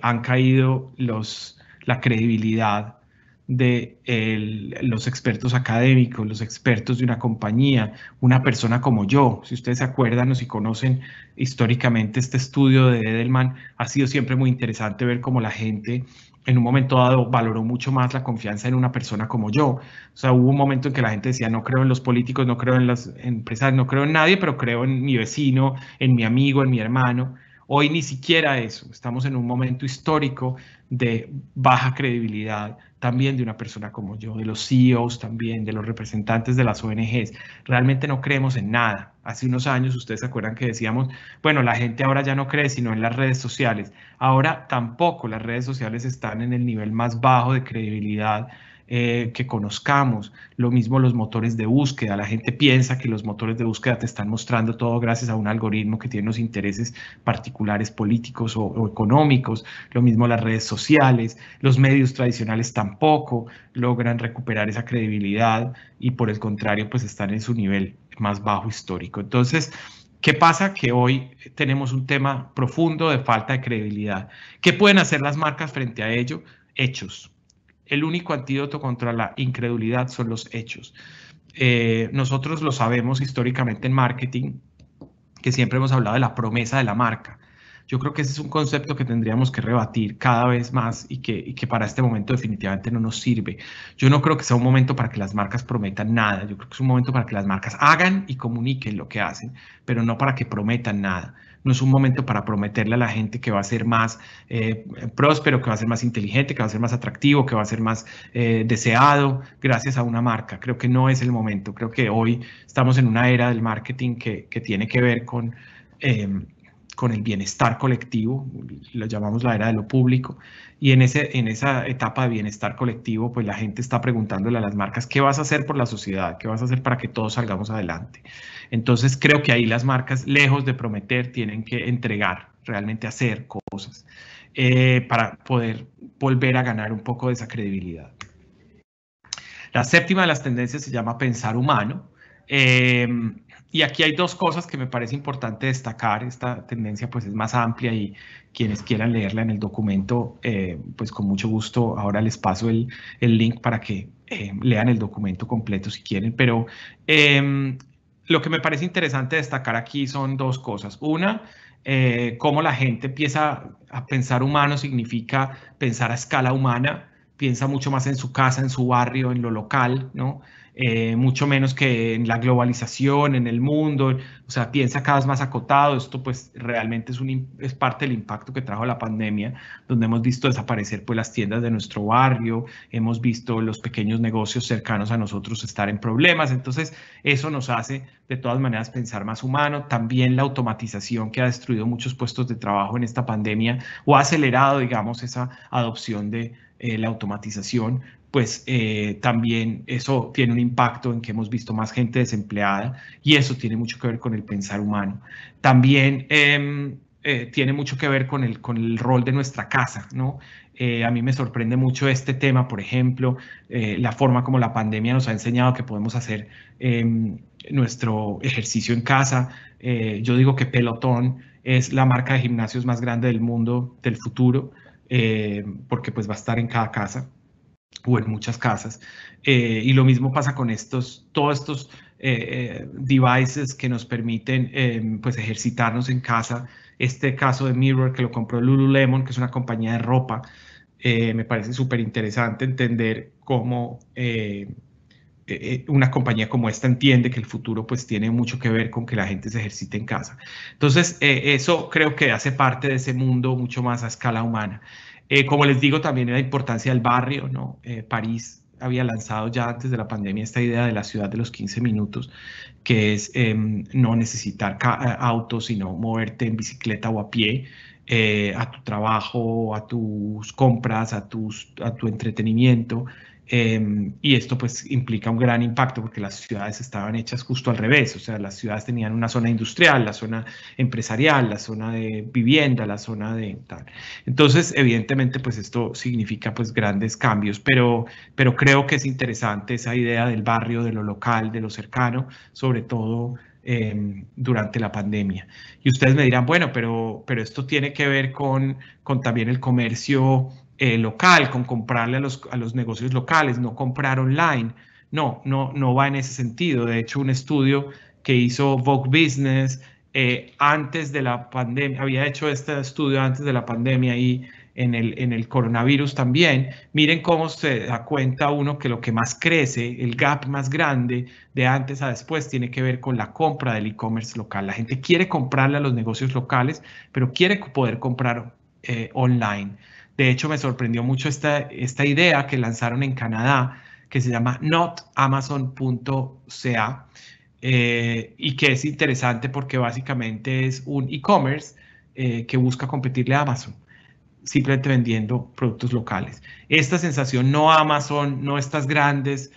han caído la credibilidad de los expertos académicos, los expertos de una compañía, una persona como yo. Si ustedes se acuerdan o si conocen históricamente este estudio de Edelman, ha sido siempre muy interesante ver cómo la gente en un momento dado valoró mucho más la confianza en una persona como yo. O sea, hubo un momento en que la gente decía, no creo en los políticos, no creo en las empresas, no creo en nadie, pero creo en mi vecino, en mi amigo, en mi hermano. Hoy ni siquiera eso. Estamos en un momento histórico de baja credibilidad también de una persona como yo, de los CEOs también, de los representantes de las ONGs. Realmente no creemos en nada. Hace unos años, ustedes se acuerdan que decíamos, bueno, la gente ahora ya no cree sino en las redes sociales. Ahora tampoco las redes sociales están en el nivel más bajo de credibilidad que conozcamos. Lo mismo los motores de búsqueda. La gente piensa que los motores de búsqueda te están mostrando todo gracias a un algoritmo que tiene unos intereses particulares políticos o económicos. Lo mismo las redes sociales. Los medios tradicionales tampoco logran recuperar esa credibilidad y por el contrario pues están en su nivel más bajo histórico. Entonces, ¿qué pasa? Que hoy tenemos un tema profundo de falta de credibilidad. ¿Qué pueden hacer las marcas frente a ello? Hechos. El único antídoto contra la incredulidad son los hechos. Nosotros lo sabemos históricamente en marketing, que siempre hemos hablado de la promesa de la marca. Yo creo que ese es un concepto que tendríamos que rebatir cada vez más y que para este momento definitivamente no nos sirve. Yo no creo que sea un momento para que las marcas prometan nada. Yo creo que es un momento para que las marcas hagan y comuniquen lo que hacen, pero no para que prometan nada. No es un momento para prometerle a la gente que va a ser más próspero, que va a ser más inteligente, que va a ser más atractivo, que va a ser más deseado gracias a una marca. Creo que no es el momento. Creo que hoy estamos en una era del marketing que tiene que ver con el bienestar colectivo, lo llamamos la era de lo público, y en esa etapa de bienestar colectivo, pues la gente está preguntándole a las marcas, ¿qué vas a hacer por la sociedad? ¿Qué vas a hacer para que todos salgamos adelante? Entonces creo que ahí las marcas, lejos de prometer, tienen que entregar, realmente hacer cosas para poder volver a ganar un poco de esa credibilidad. La séptima de las tendencias se llama pensar humano. Y aquí hay dos cosas que me parece importante destacar. Esta tendencia pues es más amplia y quienes quieran leerla en el documento, pues con mucho gusto ahora les paso el link para que lean el documento completo si quieren. Pero lo que me parece interesante destacar aquí son dos cosas. Una, cómo la gente empieza a pensar humano significa pensar a escala humana. piensa mucho más en su casa, en su barrio, en lo local, ¿no? Mucho menos que en la globalización, en el mundo, o sea, piensa cada vez más acotado. Esto pues realmente es parte del impacto que trajo la pandemia, donde hemos visto desaparecer pues las tiendas de nuestro barrio, hemos visto los pequeños negocios cercanos a nosotros estar en problemas. Entonces eso nos hace de todas maneras pensar más humano. También la automatización, que ha destruido muchos puestos de trabajo en esta pandemia o ha acelerado, digamos, esa adopción de la automatización, pues también eso tiene un impacto en que hemos visto más gente desempleada, y eso tiene mucho que ver con el pensar humano. También tiene mucho que ver con el rol de nuestra casa, ¿no? A mí me sorprende mucho este tema, por ejemplo, la forma como la pandemia nos ha enseñado que podemos hacer nuestro ejercicio en casa. Yo digo que Peloton es la marca de gimnasios más grande del mundo del futuro, porque pues va a estar en cada casa o en muchas casas. Y lo mismo pasa con todos estos devices que nos permiten pues ejercitarnos en casa. Este caso de Mirror, que lo compró Lululemon, que es una compañía de ropa, me parece súper interesante entender cómo una compañía como esta entiende que el futuro pues tiene mucho que ver con que la gente se ejercite en casa. Entonces, eso creo que hace parte de ese mundo mucho más a escala humana. Como les digo, también la importancia del barrio, ¿no? París había lanzado ya antes de la pandemia esta idea de la ciudad de los 15 minutos, que es no necesitar autos, sino moverte en bicicleta o a pie a tu trabajo, a tus compras, a tu entretenimiento. Y esto pues implica un gran impacto, porque las ciudades estaban hechas justo al revés. O sea, las ciudades tenían una zona industrial, la zona empresarial, la zona de vivienda, la zona de tal. Entonces, evidentemente, pues esto significa pues grandes cambios, pero creo que es interesante esa idea del barrio, de lo local, de lo cercano, sobre todo durante la pandemia. Y ustedes me dirán, bueno, pero esto tiene que ver con también el comercio local, con comprarle a los negocios locales, no comprar online. No va en ese sentido. De hecho, un estudio que hizo Vogue Business antes de la pandemia, había hecho este estudio antes de la pandemia y en el coronavirus también. Miren cómo se da cuenta uno que lo que más crece, el gap más grande de antes a después, tiene que ver con la compra del e-commerce local. La gente quiere comprarle a los negocios locales, pero quiere poder comprar online. De hecho, me sorprendió mucho esta idea que lanzaron en Canadá, que se llama notamazon.ca, y que es interesante porque básicamente es un e-commerce que busca competirle a Amazon, simplemente vendiendo productos locales. Esta sensación, no Amazon, no estas grandes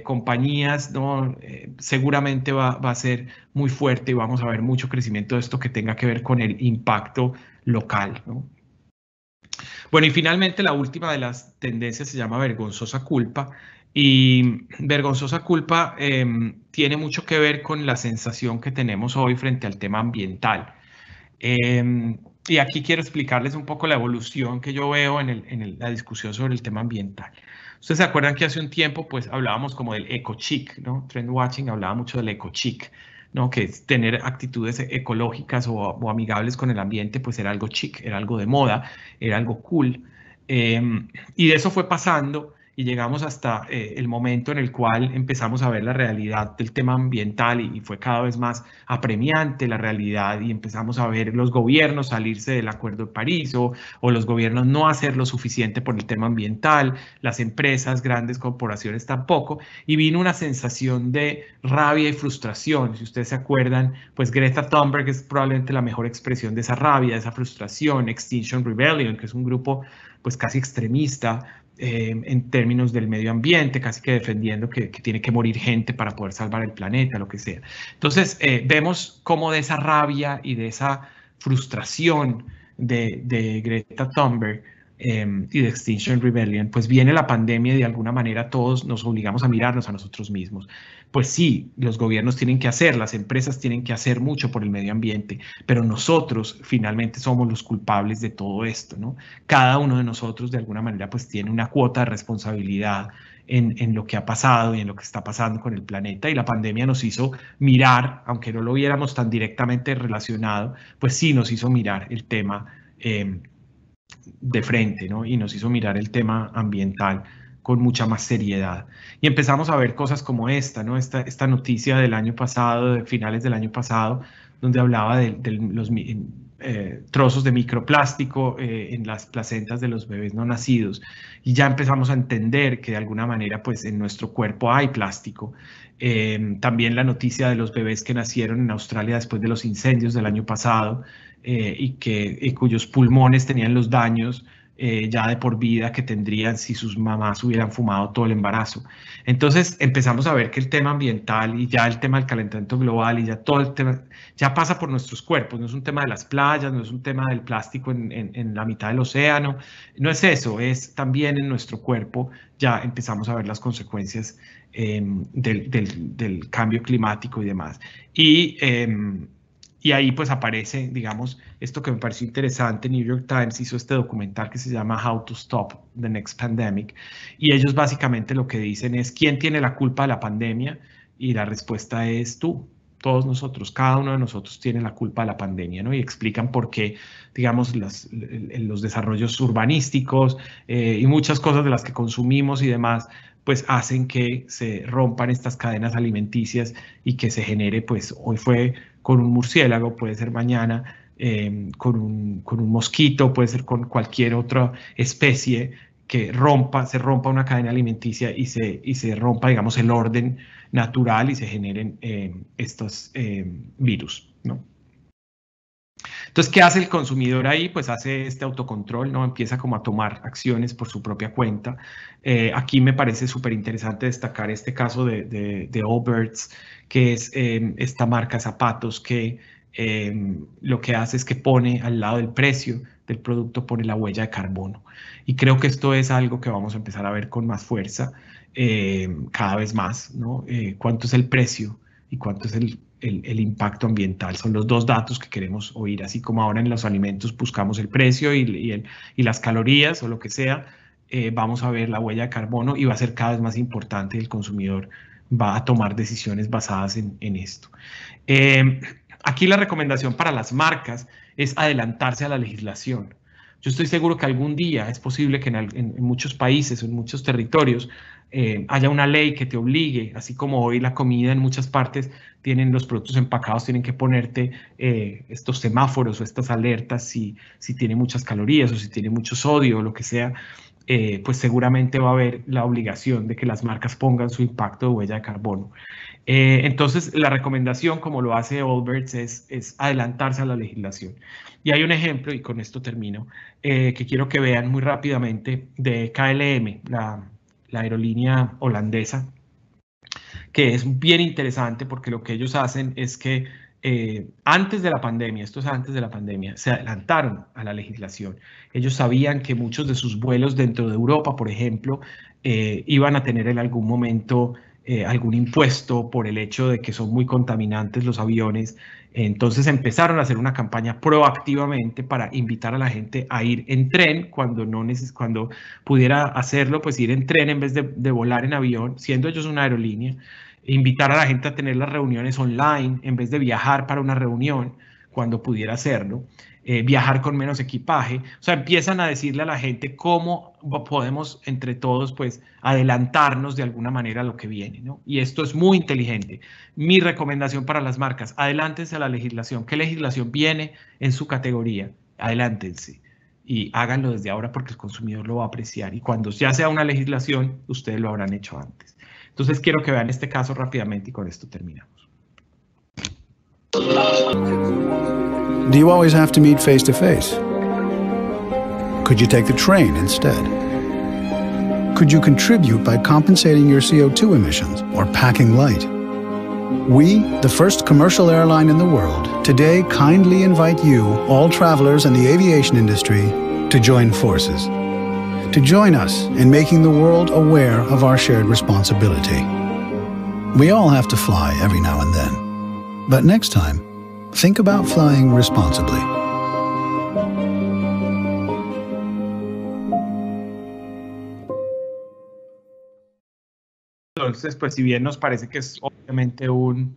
compañías, no, seguramente va a ser muy fuerte, y vamos a ver mucho crecimiento de esto que tenga que ver con el impacto local, ¿no? Bueno, y finalmente la última de las tendencias se llama vergonzosa culpa, y vergonzosa culpa tiene mucho que ver con la sensación que tenemos hoy frente al tema ambiental. Y aquí quiero explicarles un poco la evolución que yo veo en la discusión sobre el tema ambiental. Ustedes se acuerdan que hace un tiempo pues hablábamos como del eco-chic, ¿no? Trend Watching hablaba mucho del eco-chic, ¿no? Que es tener actitudes ecológicas o amigables con el ambiente, pues era algo chic, era algo de moda, era algo cool. Y de eso fue pasando y llegamos hasta el momento en el cual empezamos a ver la realidad del tema ambiental, y fue cada vez más apremiante la realidad, y empezamos a ver los gobiernos salirse del Acuerdo de París o los gobiernos no hacer lo suficiente por el tema ambiental, las empresas, grandes corporaciones tampoco, y vino una sensación de rabia y frustración. Si ustedes se acuerdan, pues Greta Thunberg es probablemente la mejor expresión de esa rabia, de esa frustración. Extinction Rebellion, que es un grupo pues casi extremista en términos del medio ambiente, casi que defendiendo que tiene que morir gente para poder salvar el planeta, lo que sea. Entonces, vemos cómo de esa rabia y de esa frustración de Greta Thunberg y de Extinction Rebellion, pues viene la pandemia, y de alguna manera todos nos obligamos a mirarnos a nosotros mismos. Pues sí, los gobiernos tienen que hacer, las empresas tienen que hacer mucho por el medio ambiente, pero nosotros finalmente somos los culpables de todo esto, ¿no? Cada uno de nosotros de alguna manera pues tiene una cuota de responsabilidad en lo que ha pasado y en lo que está pasando con el planeta, y la pandemia nos hizo mirar, aunque no lo viéramos tan directamente relacionado, pues sí nos hizo mirar el tema de frente, ¿no? Y nos hizo mirar el tema ambiental con mucha más seriedad. Y empezamos a ver cosas como esta, ¿no? Esta noticia del año pasado, de finales del año pasado, donde hablaba de los trozos de microplástico en las placentas de los bebés no nacidos. Y ya empezamos a entender que de alguna manera, pues en nuestro cuerpo hay plástico. También la noticia de los bebés que nacieron en Australia después de los incendios del año pasado y cuyos pulmones tenían los daños ya de por vida que tendrían si sus mamás hubieran fumado todo el embarazo. Entonces empezamos a ver que el tema ambiental y ya el tema del calentamiento global y ya todo el tema ya pasa por nuestros cuerpos, no es un tema de las playas, no es un tema del plástico en la mitad del océano, no es eso, es también en nuestro cuerpo ya empezamos a ver las consecuencias del cambio climático y demás. Y ahí pues aparece, digamos, esto que me pareció interesante. New York Times hizo este documental que se llama How to Stop the Next Pandemic. Y ellos básicamente lo que dicen es, ¿quién tiene la culpa de la pandemia? Y la respuesta es tú, todos nosotros, cada uno de nosotros tiene la culpa de la pandemia, ¿no? Y explican por qué, digamos, los desarrollos urbanísticos y muchas cosas de las que consumimos y demás, pues hacen que se rompan estas cadenas alimenticias y que se genere, pues hoy fue con un murciélago, puede ser mañana con un mosquito, puede ser con cualquier otra especie que se rompa una cadena alimenticia y se rompa, digamos, el orden natural y se generen estos virus, ¿no? Entonces, ¿qué hace el consumidor ahí? Pues hace este autocontrol, ¿no? Empieza como a tomar acciones por su propia cuenta. Aquí me parece súper interesante destacar este caso de Allbirds, que es esta marca de zapatos que lo que hace es que pone al lado del precio del producto, pone la huella de carbono. Y creo que esto es algo que vamos a empezar a ver con más fuerza cada vez más, ¿no? ¿Cuánto es el precio y cuánto es el impacto ambiental? Son los dos datos que queremos oír, así como ahora en los alimentos buscamos el precio y las calorías o lo que sea, vamos a ver la huella de carbono y va a ser cada vez más importante. El consumidor va a tomar decisiones basadas en esto. Aquí la recomendación para las marcas es adelantarse a la legislación. Yo estoy seguro que algún día es posible que en muchos países o en muchos territorios haya una ley que te obligue, así como hoy la comida en muchas partes tienen los productos empacados, tienen que ponerte estos semáforos o estas alertas si tiene muchas calorías o si tiene mucho sodio o lo que sea, pues seguramente va a haber la obligación de que las marcas pongan su impacto de huella de carbono. Entonces, la recomendación, como lo hace Allbirds, es adelantarse a la legislación. Y hay un ejemplo, y con esto termino, que quiero que vean muy rápidamente, de KLM, la aerolínea holandesa, que es bien interesante porque lo que ellos hacen es que antes de la pandemia, esto es antes de la pandemia, se adelantaron a la legislación. Ellos sabían que muchos de sus vuelos dentro de Europa, por ejemplo, iban a tener en algún momento algún impuesto por el hecho de que son muy contaminantes los aviones. Entonces empezaron a hacer una campaña proactivamente para invitar a la gente a ir en tren cuando pudiera hacerlo, pues ir en tren en vez de volar en avión, siendo ellos una aerolínea. Invitar a la gente a tener las reuniones online en vez de viajar para una reunión cuando pudiera hacerlo, viajar con menos equipaje. O sea, empiezan a decirle a la gente cómo podemos entre todos pues adelantarnos de alguna manera a lo que viene, ¿no? Y esto es muy inteligente. Mi recomendación para las marcas: adelántense a la legislación. ¿Qué legislación viene en su categoría? Adelántense y háganlo desde ahora porque el consumidor lo va a apreciar. Y cuando ya sea una legislación, ustedes lo habrán hecho antes. Entonces quiero que vean este caso rápidamente y con esto terminamos. Do you always have to meet face to face? Could you take the train instead? Could you contribute by compensating your CO2 emissions or packing light? We, the first commercial airline in the world, today kindly invite you, all travelers in the aviation industry, to join forces. To join us in making the world aware of our shared responsibility. We all have to fly every now and then. But next time, think about flying responsibly. Entonces, pues si bien nos parece que es obviamente un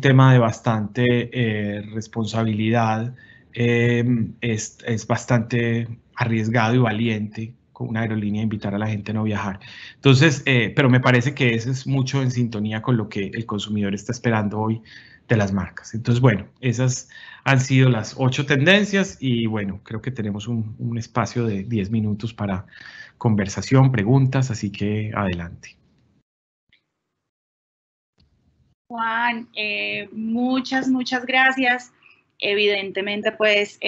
tema de bastante responsabilidad, es bastante arriesgado y valiente con una aerolínea invitar a la gente a no viajar. Entonces, pero me parece que eso es mucho en sintonía con lo que el consumidor está esperando hoy de las marcas. Entonces, bueno, esas han sido las 8 tendencias y bueno, creo que tenemos un espacio de 10 minutos para conversación, preguntas, así que adelante. Juan, muchas gracias. Evidentemente, pues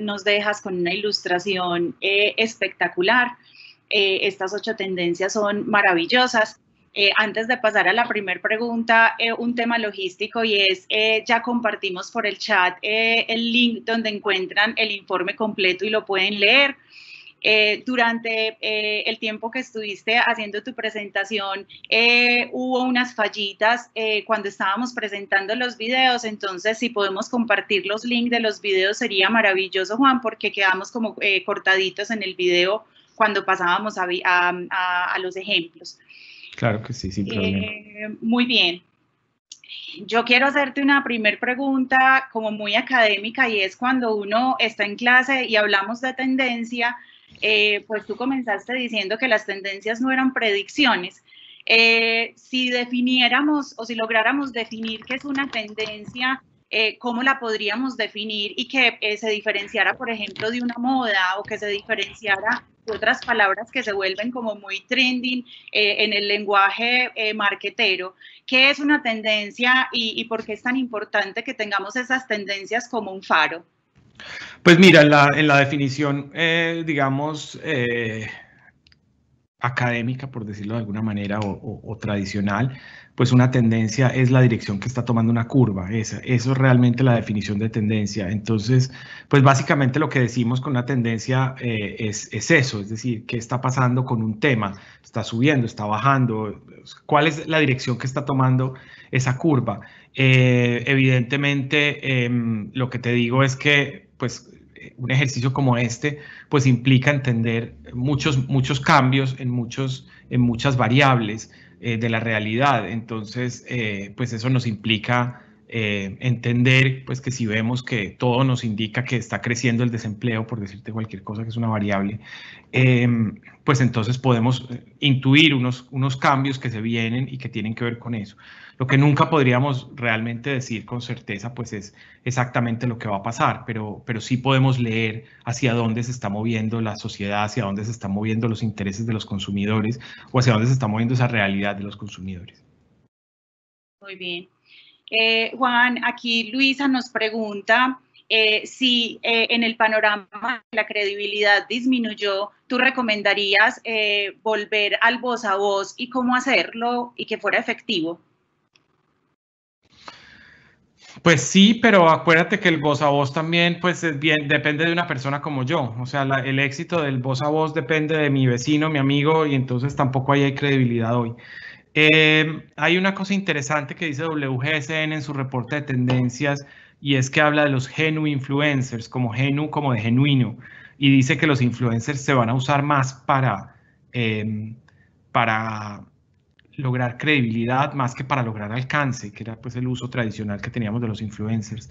nos dejas con una ilustración espectacular. Estas 8 tendencias son maravillosas. Antes de pasar a la primera pregunta, un tema logístico y es, ya compartimos por el chat el link donde encuentran el informe completo y lo pueden leer. Durante el tiempo que estuviste haciendo tu presentación, hubo unas fallitas cuando estábamos presentando los videos, entonces si podemos compartir los links de los videos sería maravilloso, Juan, porque quedamos como cortaditos en el video cuando pasábamos a los ejemplos. Claro que sí, sin problema. Muy bien. Yo quiero hacerte una primera pregunta como muy académica y es cuando uno está en clase y hablamos de tendencia, pues tú comenzaste diciendo que las tendencias no eran predicciones. Si definiéramos o si lográramos definir qué es una tendencia, ¿cómo la podríamos definir y que se diferenciara, por ejemplo, de una moda o que se diferenciara de otras palabras que se vuelven como muy trending en el lenguaje marketero? ¿Qué es una tendencia y por qué es tan importante que tengamos esas tendencias como un faro? Pues mira, en la definición, digamos, académica, por decirlo de alguna manera, o tradicional, pues una tendencia es la dirección que está tomando una curva. Eso es realmente la definición de tendencia. Entonces, pues básicamente lo que decimos con una tendencia es eso, es decir, qué está pasando con un tema, está subiendo, está bajando, cuál es la dirección que está tomando esa curva. Evidentemente, lo que te digo es que, pues, un ejercicio como este, pues implica entender muchos cambios en muchas variables de la realidad. Entonces, pues eso nos implica entender, pues, que si vemos que todo nos indica que está creciendo el desempleo, por decirte cualquier cosa que es una variable, pues entonces podemos intuir unos cambios que se vienen y que tienen que ver con eso. Lo que nunca podríamos realmente decir con certeza, pues es exactamente lo que va a pasar, pero sí podemos leer hacia dónde se está moviendo la sociedad, hacia dónde se están moviendo los intereses de los consumidores o hacia dónde se está moviendo esa realidad de los consumidores. Muy bien. Juan, aquí Luisa nos pregunta si en el panorama la credibilidad disminuyó, ¿tú recomendarías volver al voz a voz y cómo hacerlo y que fuera efectivo? Pues sí, pero acuérdate que el voz a voz también, pues depende de una persona como yo. O sea, el éxito del voz a voz depende de mi vecino, mi amigo, y entonces tampoco ahí hay credibilidad hoy. Hay una cosa interesante que dice WGSN en su reporte de tendencias y es que habla de los influencers, como de genuino, y dice que los influencers se van a usar más para lograr credibilidad más que para lograr alcance, que era pues el uso tradicional que teníamos de los influencers.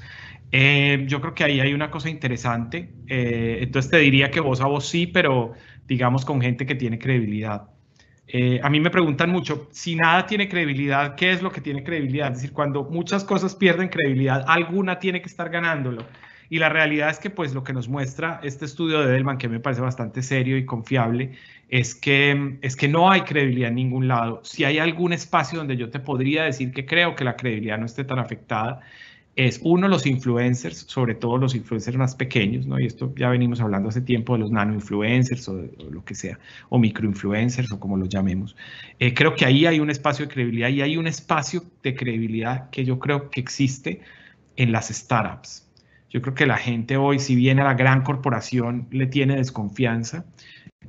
Yo creo que ahí hay una cosa interesante, entonces te diría que voz a voz sí, pero digamos con gente que tiene credibilidad. A mí me preguntan mucho, si nada tiene credibilidad, ¿qué es lo que tiene credibilidad? Es decir, cuando muchas cosas pierden credibilidad, alguna tiene que estar ganándolo. Y la realidad es que pues lo que nos muestra este estudio de Edelman, que me parece bastante serio y confiable, es que no hay credibilidad en ningún lado. Si hay algún espacio donde yo te podría decir que creo que la credibilidad no esté tan afectada, es uno, los influencers, sobre todo los influencers más pequeños, ¿no? Y esto ya venimos hablando hace tiempo de los nano-influencers o lo que sea, o micro-influencers o como los llamemos. Creo que ahí hay un espacio de credibilidad y hay un espacio de credibilidad que yo creo que existe en las startups. Yo creo que la gente hoy, si bien a la gran corporación le tiene desconfianza,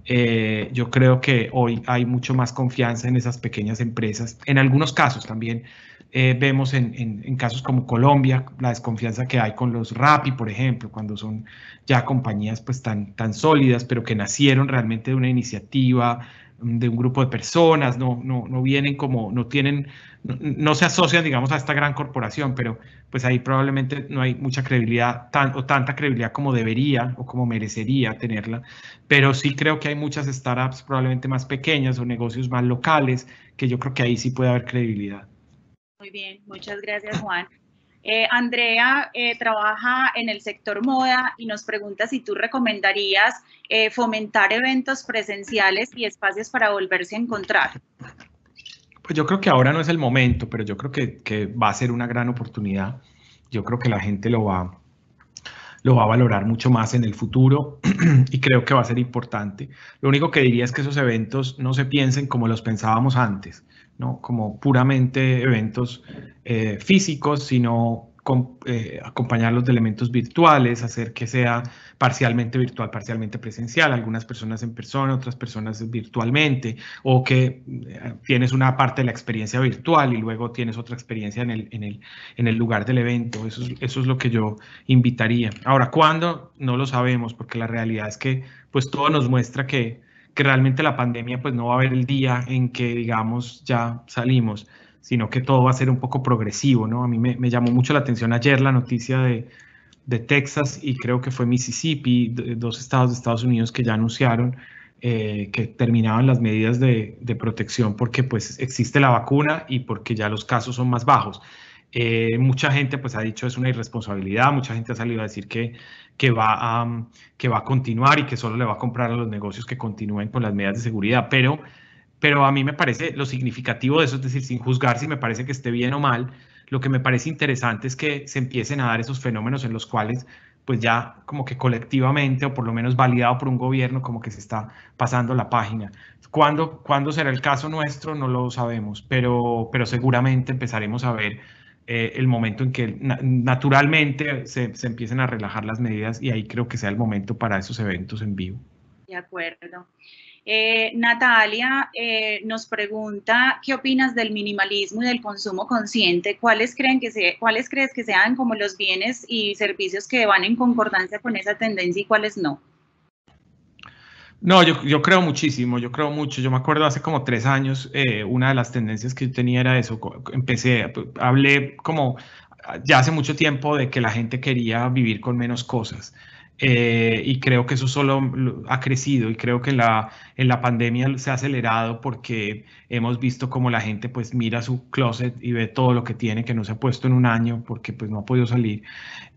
yo creo que hoy hay mucho más confianza en esas pequeñas empresas. En algunos casos también vemos en casos como Colombia la desconfianza que hay con los Rappi, por ejemplo, cuando son ya compañías pues tan sólidas, pero que nacieron realmente de una iniciativa un grupo de personas, no vienen como, no se asocian, digamos, a esta gran corporación, pero pues ahí probablemente no hay mucha credibilidad o tanta credibilidad como debería o como merecería tenerla, pero sí creo que hay muchas startups probablemente más pequeñas o negocios más locales que yo creo que ahí sí puede haber credibilidad. Muy bien, muchas gracias, Juan. Andrea trabaja en el sector moda y nos pregunta si tú recomendarías fomentar eventos presenciales y espacios para volverse a encontrar. Pues yo creo que ahora no es el momento, pero yo creo que va a ser una gran oportunidad. Yo creo que la gente lo va a valorar mucho más en el futuro y creo que va a ser importante. Lo único que diría es que esos eventos no se piensen como los pensábamos antes, ¿no? Como puramente eventos físicos, sino acompañarlos de elementos virtuales, hacer que sea parcialmente virtual, parcialmente presencial, algunas personas en persona, otras personas virtualmente, o que tienes una parte de la experiencia virtual y luego tienes otra experiencia en el lugar del evento. Eso es lo que yo invitaría. Ahora, ¿cuándo? No lo sabemos, porque la realidad es que pues todo nos muestra que realmente la pandemia pues no va a haber el día en que digamos ya salimos, sino que todo va a ser un poco progresivo, ¿no? A mí me llamó mucho la atención ayer la noticia de Texas y creo que fue Mississippi, dos estados de Estados Unidos que ya anunciaron que terminaban las medidas de protección porque pues existe la vacuna y porque ya los casos son más bajos. Mucha gente pues ha dicho es una irresponsabilidad, mucha gente ha salido a decir que va a continuar y que solo le va a comprar a los negocios que continúen con las medidas de seguridad, pero a mí me parece lo significativo de eso, es decir, sin juzgar si me parece que esté bien o mal, lo que me parece interesante es que se empiecen a dar esos fenómenos en los cuales pues ya como que colectivamente o por lo menos validado por un gobierno como que se está pasando la página. ¿Cuándo será el caso nuestro? No lo sabemos, pero seguramente empezaremos a ver el momento en que naturalmente se empiecen a relajar las medidas y ahí creo que sea el momento para esos eventos en vivo. De acuerdo. Natalia nos pregunta, ¿qué opinas del minimalismo y del consumo consciente? ¿Cuáles crees que sean como los bienes y servicios que van en concordancia con esa tendencia y cuáles no? No, yo creo muchísimo, yo creo mucho. Yo me acuerdo hace como 3 años, una de las tendencias que yo tenía era eso. Hablé como ya hace mucho tiempo de que la gente quería vivir con menos cosas. Y creo que eso solo ha crecido y creo que en la pandemia se ha acelerado porque hemos visto como la gente pues mira su closet y ve todo lo que tiene que no se ha puesto en un año porque pues no ha podido salir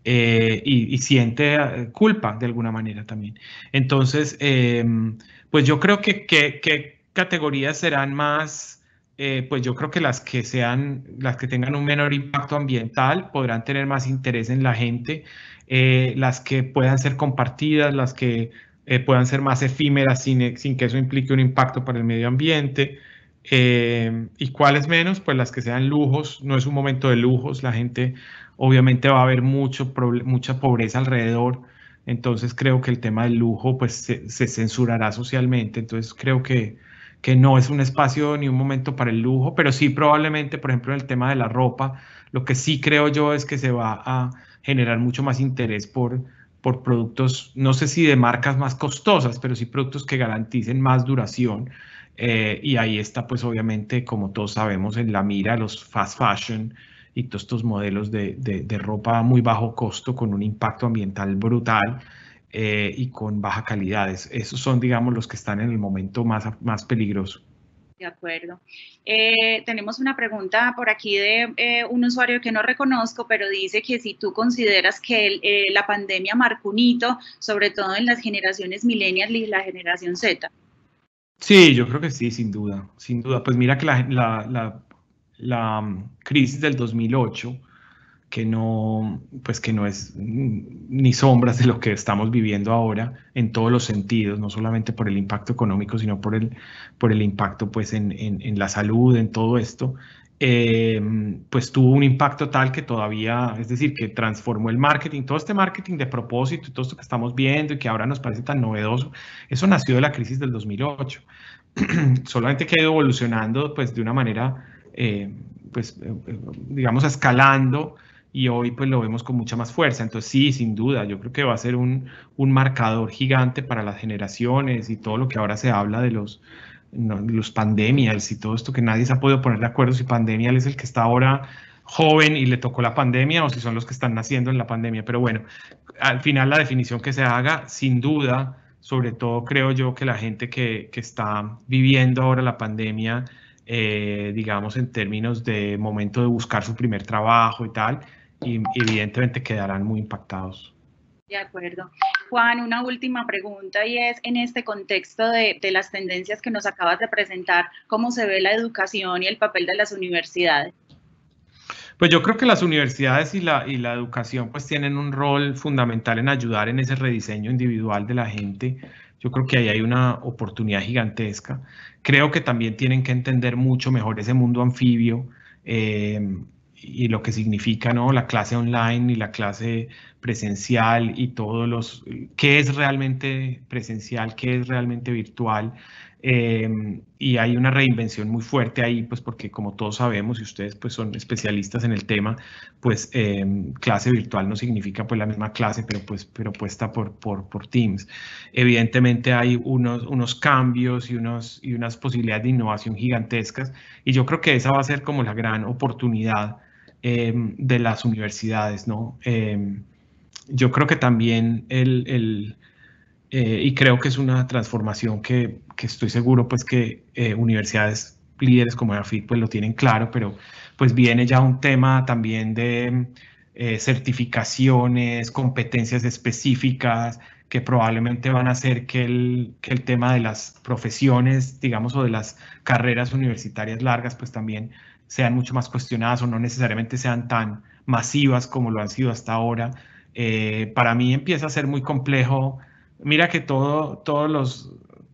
y siente culpa de alguna manera también. Entonces, pues yo creo que categorías serán más, pues yo creo que las que tengan un menor impacto ambiental podrán tener más interés en la gente. Las que puedan ser compartidas, las que puedan ser más efímeras sin que eso implique un impacto para el medio ambiente. ¿Y cuáles menos? Pues las que sean lujos. No es un momento de lujos, la gente obviamente va a haber mucha pobreza alrededor, entonces creo que el tema del lujo pues se censurará socialmente, entonces creo que no es un espacio ni un momento para el lujo, pero sí probablemente, por ejemplo, en el tema de la ropa, lo que sí creo yo es que se va a generar mucho más interés por productos, no sé si de marcas más costosas, pero sí productos que garanticen más duración. Y ahí está, pues obviamente, como todos sabemos, en la mira los fast fashion y todos estos modelos de ropa a muy bajo costo con un impacto ambiental brutal y con baja calidad. Esos son, digamos, los que están en el momento más peligroso. De acuerdo. Tenemos una pregunta por aquí de un usuario que no reconozco, pero dice que si tú consideras que la pandemia marcó un hito, sobre todo en las generaciones millennials y la generación Z. Sí, yo creo que sí, sin duda, sin duda. Pues mira que la crisis del 2008, que no es ni sombras de lo que estamos viviendo ahora en todos los sentidos, no solamente por el impacto económico, sino por el impacto pues en la salud, en todo esto, pues tuvo un impacto tal que todavía, es decir, que transformó el marketing, todo este marketing de propósito y todo esto que estamos viendo y que ahora nos parece tan novedoso, eso nació de la crisis del 2008. Solamente que ha ido evolucionando pues de una manera, digamos, escalando, y hoy pues lo vemos con mucha más fuerza. Entonces sí, sin duda, yo creo que va a ser un marcador gigante para las generaciones y todo lo que ahora se habla de los pandemias y todo esto, que nadie se ha podido poner de acuerdo si pandemial es el que está ahora joven y le tocó la pandemia o si son los que están naciendo en la pandemia. Pero bueno, al final la definición que se haga, sin duda, sobre todo creo yo que la gente que está viviendo ahora la pandemia, digamos en términos de momento de buscar su primer trabajo y tal, y evidentemente quedarán muy impactados. De acuerdo. Juan, una última pregunta y es, en este contexto de las tendencias que nos acabas de presentar, ¿cómo se ve la educación y el papel de las universidades? Pues yo creo que las universidades y la educación pues tienen un rol fundamental en ayudar en ese rediseño individual de la gente. Yo creo que ahí hay una oportunidad gigantesca. Creo que también tienen que entender mucho mejor ese mundo anfibio y lo que significa, ¿no?, la clase online y la clase presencial y todos los, qué es realmente presencial, qué es realmente virtual. Y hay una reinvención muy fuerte ahí, pues porque como todos sabemos, y ustedes pues son especialistas en el tema, pues clase virtual no significa pues la misma clase, pero puesta por Teams. Evidentemente hay unos cambios y unas posibilidades de innovación gigantescas, y yo creo que esa va a ser como la gran oportunidad de las universidades, ¿no? Yo creo que también y creo que es una transformación que estoy seguro pues que universidades líderes como AFIT pues lo tienen claro, pero pues viene ya un tema también de certificaciones, competencias específicas que probablemente van a hacer que el tema de las profesiones, digamos, o de las carreras universitarias largas pues también sean mucho más cuestionadas o no necesariamente sean tan masivas como lo han sido hasta ahora. Para mí empieza a ser muy complejo. Mira que todos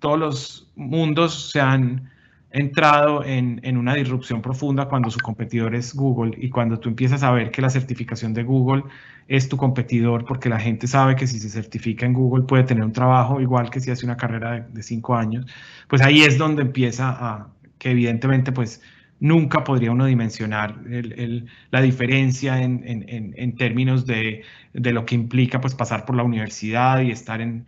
los mundos se han entrado en una disrupción profunda cuando su competidor es Google, y cuando tú empiezas a ver que la certificación de Google es tu competidor, porque la gente sabe que si se certifica en Google puede tener un trabajo igual que si hace una carrera de 5 años, pues ahí es donde empieza que evidentemente pues nunca podría uno dimensionar la diferencia en términos de lo que implica pues pasar por la universidad y estar en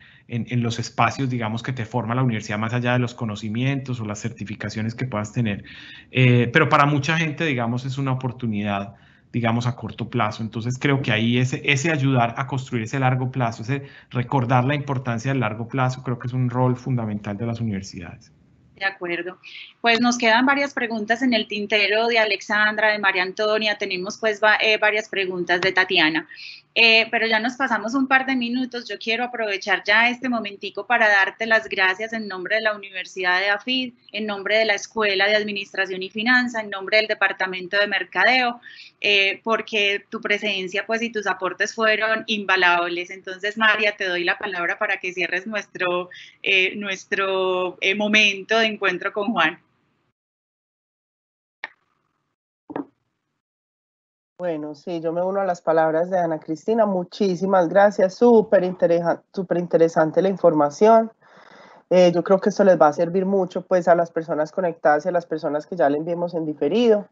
los espacios, digamos, que te forma la universidad, más allá de los conocimientos o las certificaciones que puedas tener. Pero para mucha gente, digamos, es una oportunidad, digamos, a corto plazo. Entonces creo que ahí ese ayudar a construir ese largo plazo, ese recordar la importancia del largo plazo, creo que es un rol fundamental de las universidades. De acuerdo. Pues nos quedan varias preguntas en el tintero de Alexandra, de María Antonia, tenemos pues varias preguntas de Tatiana. Pero ya nos pasamos un par de minutos. Yo quiero aprovechar ya este momentico para darte las gracias en nombre de la Universidad de AFID, en nombre de la Escuela de Administración y Finanza, en nombre del Departamento de Mercadeo, porque tu presencia pues y tus aportes fueron invaluables. Entonces, María, te doy la palabra para que cierres nuestro momento de encuentro con Juan. Bueno, sí, yo me uno a las palabras de Ana Cristina. Muchísimas gracias, súper interesante la información. Yo creo que esto les va a servir mucho pues a las personas conectadas y a las personas que ya le enviemos en diferido.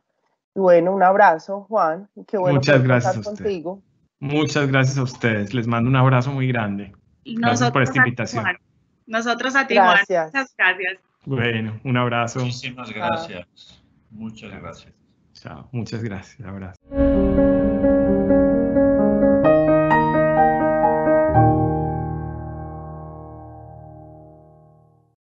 Y bueno, un abrazo, Juan. Qué bueno poder estar contigo. Muchas gracias a ustedes. Les mando un abrazo muy grande. Gracias por esta invitación. Nosotros a ti, gracias. Juan. Muchas gracias. Bueno, un abrazo. Muchísimas gracias. Muchas gracias. Chao. Muchas gracias. Abrazo.